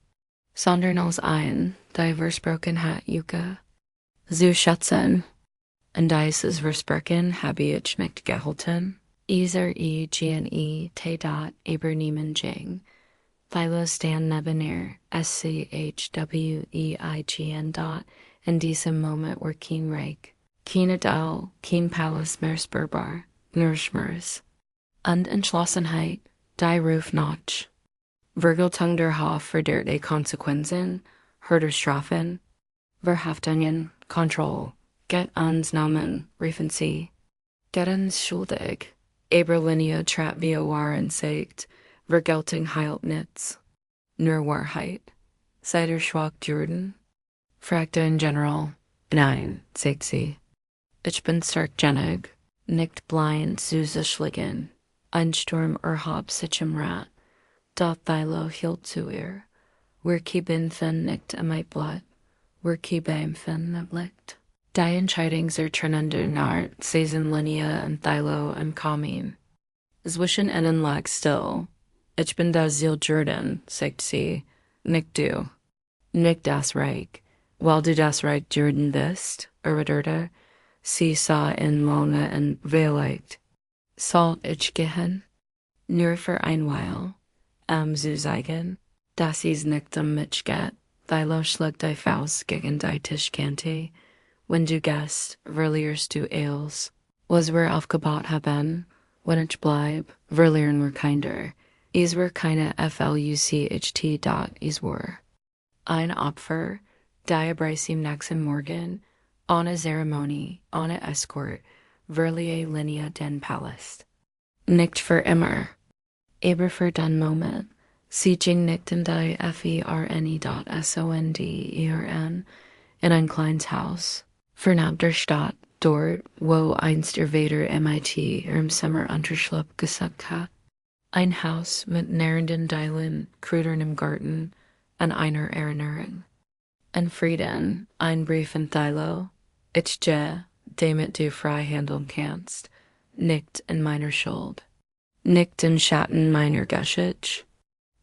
Sondern als ein, die versprochen hat Juke. Zu schätzen, und dieses Versprechen habe ich nicht gehalten. Gene te dot aber niemand jing. Philo stand neben schweigen dot, in diesem Moment war kein Reich, keine Dau, kein Palace mehr spürbar, nur Schmerz. Und Entschlossenheit, die Ruf notch. Vergeltung der Hof für die Konsequenzen, hörter Strafen, Verhaftungen, Kontrolle, get uns Namen, riefen sie. Get uns schuldig, aber Linie trat via Waren sagt, Vergeltung heilt nichts, nur Wahrheit. Seid ihr schwach Jordan? Fragte ein General. Nein, sagt sie. Ich bin starkgenig, nicht blind zu schlicken. Ein Sturm erhob sich im Rat. Da Philo hielt zu ihr. Wir kieben nicht in mein Blut. Wir kieben nicht Licht. Die Entscheidung zueinander naht, seien Linie und Philo im Kamin. Zwischen ihnen lag still. Ich bin da Ziel Jordan, sagt sie. Nicht du. Nicht das Reich. Weil du das Reich Jordan bist, erwiderte. Sie sah in lange und wehleicht. Soll ich gehen? Nur für ein Weile. Zu sagen, dass es nicht mich geht. Philo schlug die Faust gegen die Tischkante. Wenn du gehst, verlierst du alles. Was wir aufgebaut haben, wenn ich bleib, verlieren wir Kinder. Es war keine Flucht dot es war. Ein Opfer, die Preis im nächsten Morgen, ohne Zeremonie, ohne Escort, verlieh Linie den Palast. Nicht für immer, aber für den Moment. Sie ging nicht in die FERNE.SONDERN in ein kleines Haus, fernab der Stadt, dort, wo einst ihr Vater MIT im Sommer Unterschlupf gesucht hat. Ein Haus mit nährenden Dielen, Kräutern im Garten, an einer Erinnerung. Ein Frieden, ein Brief in Philo, ich gehe, damit du frei handeln kannst, nicht in meiner Schuld, nicht in Schatten meiner Geschichte,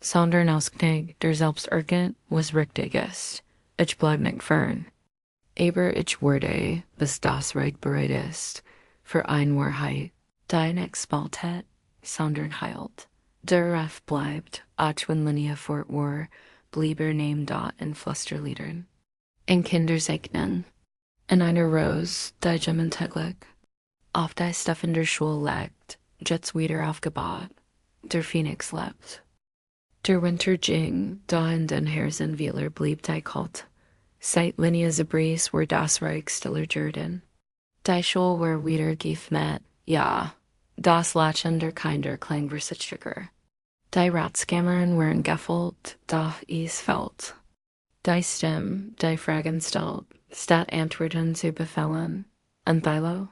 sondern aus Knig der Selbsterkennt, was richtig ist. Ich bleib nicht fern. Aber ich werde, bis das Reich bereit ist, für ein Wahrheit, die nicht spaltet, sondern heilt. Der Ref bleibt, auch wenn Linie fort war, blieb neben dort in Flüsterliedern. In Kinder segnen. In einer Rose, die gemmentäglich. Auf die Steffen der Schule legt, jets wieder aufgebaut, der Phoenix lebt. Der Winter ging, da in den Herzenwieler blieb die kalt. Seit Linie Zabris were das Reich stiller Jordan. Die Schule were wieder gefmet, ja, das Lachen der Kinder klang versichtiger. Die Ratskämmern weren gefolgt, doch is felt. Die Stimme, die Fragen stellt, statt Antworten zu befehlen. Und Thilo?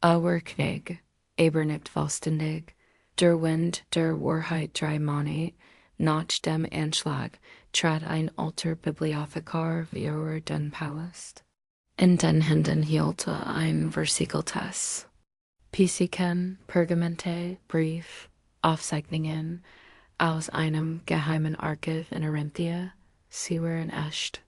Our König, aber nicht vollständig. Der Wind der Wahrheit drei Monate, nach dem Anschlag, trat ein alter Bibliothekar vor den Palast. In den Händen hielt ein versiegeltes Pisiken, Pergamente, Brief, Aufzeichnungen aus einem geheimen Archiv in Orinthia, sie waren echt.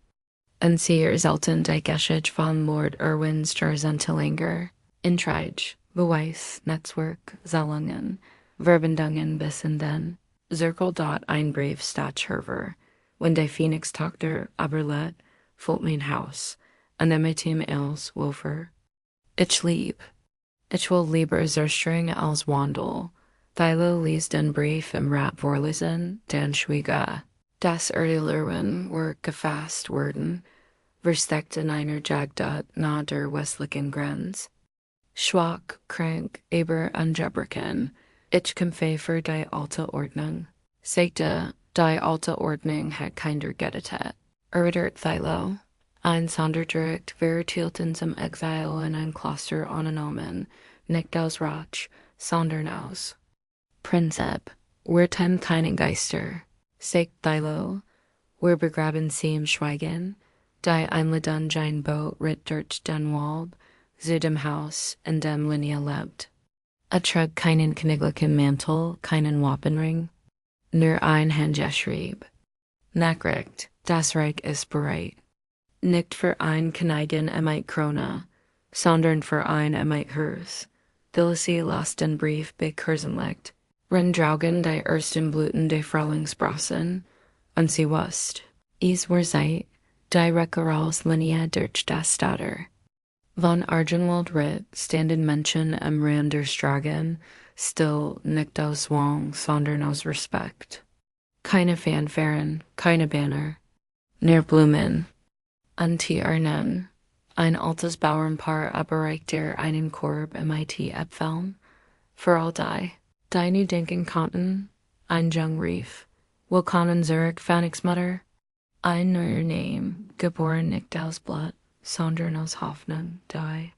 Und sie erzählten die Geschichte von Lord Irwins Jahrzehntelänger, Intrige, Beweis, Netzwerk, Zahlungen, Verbindungen bis in den Zirkel. Ein Brief statt Herver, wenn die Phoenix-Tochter aberlet, füllt mein Haus, und mit ihm als Wofer. Ich will lieber zerstringen als Wandel. Thilo liest den Brief im Rat vorlesen, dann schwieg. Das Erlirwen were gefasst worden, versteckt in einer Jagdot nahe der westlichen Grenz. Schwach, krank, aber ungebrochen. Ich kämpfe für die alte Ordnung. Sagte, die alte Ordnung hat keiner gerettet. Erwidert Thilo. Ein Sonderdruck vertielten zum Exil in ein Kloster angenommen, nicht aus Ratsch, sondern aus Prinzip. Wir tem keine Geister. Sagt Thilo. Wir begraben sie im Schweigen. Die Einladung ein Boot ritt durch den Wald, zu dem Haus, in dem Linie lebt. Trug keinen königlichen Mantel, keinen Wapenring, nur ein Handgeschrieb. Nachricht, das Reich ist bereit. Nicht für ein Königin Krone, sondern für ein Herz. Will sie las den Brief bekursenlegt, draugen die ersten Blüten der Frühlingsbrassen, und sie wusst, es war Zeit, die Reckeralslinie durch das Stader. Von Argenwald ritt, standen Menschen am Rand der Straßen, still, nicht aus Zwang, sondern aus Respekt. Keine Fanfaren, keine Banner, nur Blumen. Urnen. Ein altes Bauernpaar überreichte einen Korb Äpfeln. Für all die nu denken konnten, ein Jung rief, willkommen zurück, Phoenixmutter. Ein neuer Name, geboren nicht aus Blut, sondern aus Hoffnung, die.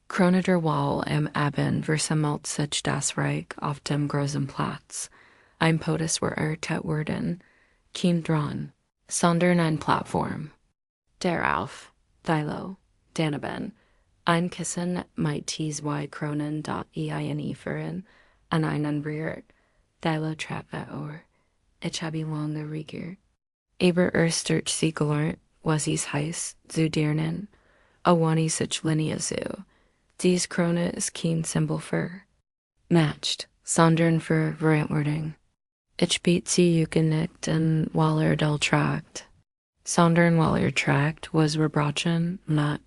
Krone der Wall am Abend versammelt sich das Reich auf dem großen Platz. Ein Podest war ertet worden, kein Thron, sondern eine Plattform. Darauf, Thilo, daneben, ein Kissen mit zwei Kronen führen, an einen berührt. Thilo trat vor. Ich habe lange regiert. Aber erst durch sie gelernt, was es heißt, zu dienen, wann sich Linie zu. Dies Krone ist kein Symbol für matched, sondern für Verantwortung. Ich biet sie Jucken nicht in weil del Trakt, sondern weil Trakt was Verbrochen, not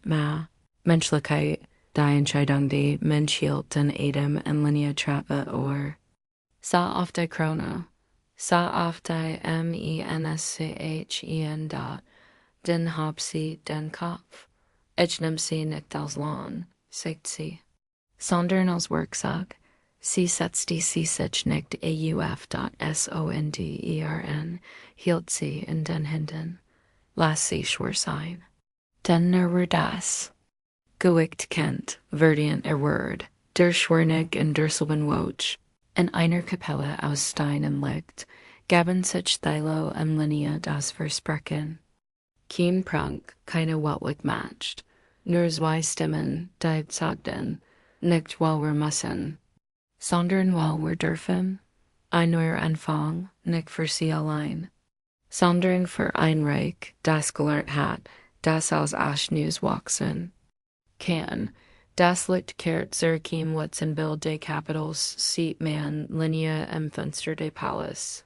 Menschlichkeit, die Entscheidung die Mensch hielt in Adam und Linie trappe or. Sa auf die Krone, sa auf die Menschen den hab sie den Kopf. Ich nimm sie nicht als Lohn, sagt sie, sondern als Werkzeug. Sie setzt die sie sich nicht sondern, hielt sie in den Händen. Lass sie schwör sein. Denn nur das. Gewicht kennt, verdient Word, der Schwernig in der Silbenwoch, in einer Kapelle aus Stein und Licht, gaben sich Thilo und Linie das Versprechen. Kein Prunk, keine Weltlich matcht, nur zwei Stimmen, die sagten, nicht weil wir müssen, sondern weil wir dürfen, ein neuer Anfang, nicht für sie allein, sondern für ein Reich, das gelernt hat, das aus Aschneus wachsen kann. Das Licht kehrt zurück was in Bild des Kapitals sieht man Linie im Fenster des Palais.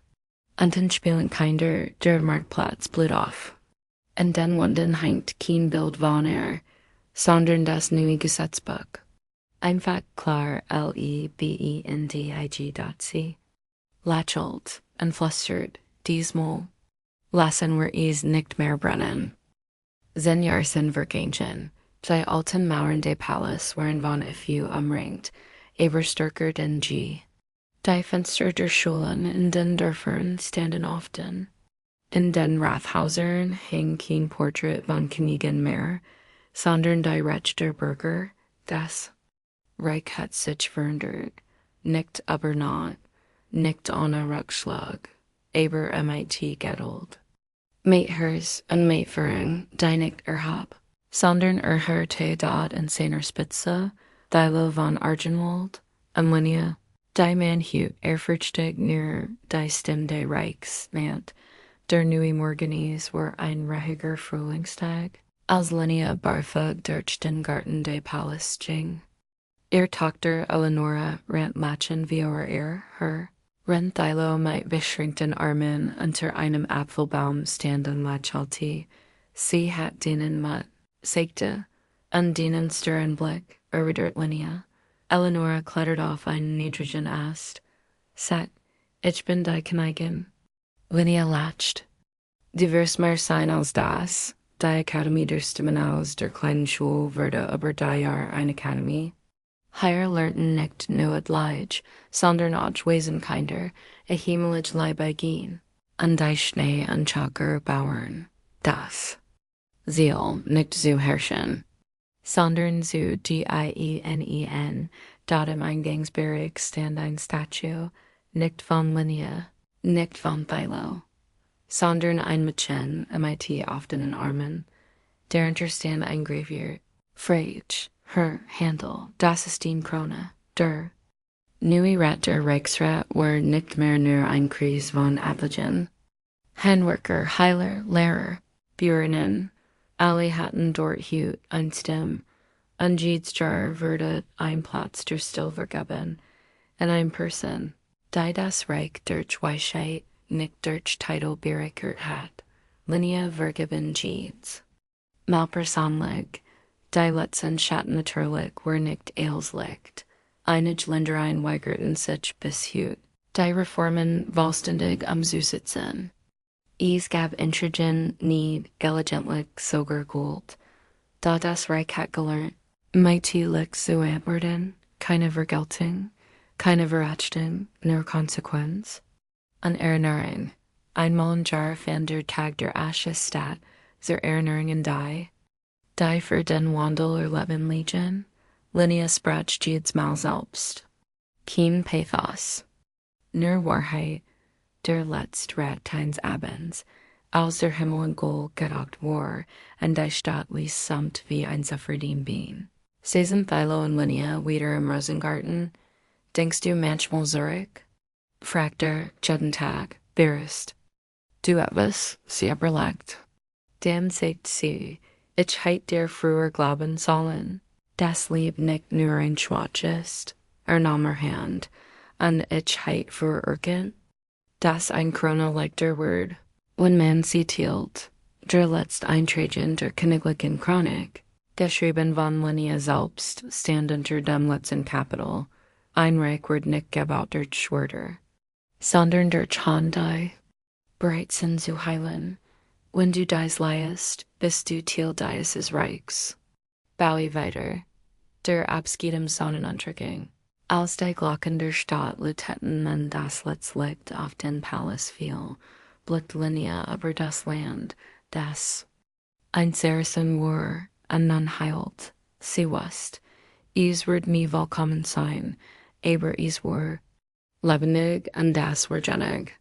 Und den spielen Kinder der Marktplatz blüht auf. Und den Wunden hängt kein Bild von sondern das neue Gesetzbuch. Einfach klar lebendig.c. Lächelt and flustered, diesmal. Lassen wir es nicht mehr brennen. Zenjarsen vergingen, zij alten Mauern de Palace waren von few umringt, aber stärker denn je. Die Fenster der Schulen in den Dörfern standen often. In den Rathhausern hing kein Portrait von Königin mehr, sondern die Recht der Bürger, das Reich hat sich verändert, nicht aber not, nicht ohne Rückschlag, aber mit Geduld. Meethers und Meethering, die nicht erhab, sondern erhörte dort in seiner Spitze, Thilo von Argenwald, und Linie, die man hut erfurchtig near die Stimme des Reichs meant, der neue Morgenes war ein rehiger Frühlingstag, als Linie barfug durch den Garten des Palace ging. Ihr Tochter Eleonora rennt Machen wie her, rennt Thilo mit beschränkten Armen unter einem Apfelbaum standen lächelte. Sie hat denen mit, sagte, und denen stirren Blick, erwidert Linie. Eleonora klettert auf einen niedrigen Ast. Sat, ich bin die Königin. Linie lacht. Du wirst mehr sein als das. Die Akademie der Stimmen aus der kleinen Schule wurde über die Jahr eine Akademie. Hier lernten nicht nur Leid, sondern auch Wesenkinder, himmlisch Liebe gehen, und die Schnee und Chaker bauern. Das Ziel nicht zu herrschen, sondern zu Gien, dort im Eingangsbereich stand ein Statue, nicht von Linie, nicht von Thilo, sondern ein Mädchen, mit offenen Armen, darunter stand ein Gravier, Frage. Her Handel, das ist die Krone, der neue Rat der Reichsrat war nicht mehr nur ein Kreis von Ablegien. Handwerker, Heiler, Lehrer, Berührende, alle hatten dort Hut ein Stimme, und jedes Jahr wurde ein Platz der Still vergeben, und ein Person, die das Reich durch Weisheit, nicht durch Titel bereichert hat, Linie vergeben jedes. Malpersonlich, die letzten Schatten natürlich were nicht eelslicht. Einige Ländereien weigerten sich bis heute. Die Reformen vollständig umzusetzen. Es gab Intrigen nie gelegentlich sogar Gold. Da das Reich hat gelernt, mächtig zu antworten, keine Vergeltung, keine Verachtung, nur Konsequenz. An Erinnerung, einmal im Jahr fand der Tag der Asche statt, zur Erinnerung an die für den Wandel Leben Legion, Linie sprach jedes Mal selbst. Kein Pathos. Nur Wahrheit, der letzte Rat eines Abends, als der Himmel in Gold gedeckt war, und die Stadt ließ samt wie ein zufrieden Bein. Saßen Thilo und Linie wieder im Rosengarten? Denkst du manchmal zurück? Fragt jeden Tag, berührst. Du etwas, sie überlegt. Dem sagt sie, ich heit der früher glauben sollen, das Lieb nicht nur ein Schwach ist, nahm Hand, und ich heit verurken, das ein Krone like der Word, wenn man sie tielt, der letzt Eintragen der Königlichen Chronik, geschrieben von Linie selbst, stand unter dem letzten Kapitel, ein Reich wird nicht gebaut durch Schwerter, sondern durch Handei, bereit sind zu heilen. Wenn du dies leihest, bist du Teil dieses Reichs. Baue weiter. Der Abschied im Sonnenuntergang. Als die Glocken der Stadt läuteten und das Licht auf den Palast fiel, blickt Linie über das Land, das ein Saracen war, und nun heilt. Sie wusste, es wird nie willkommen sein, aber es war lebendig und das war jennig.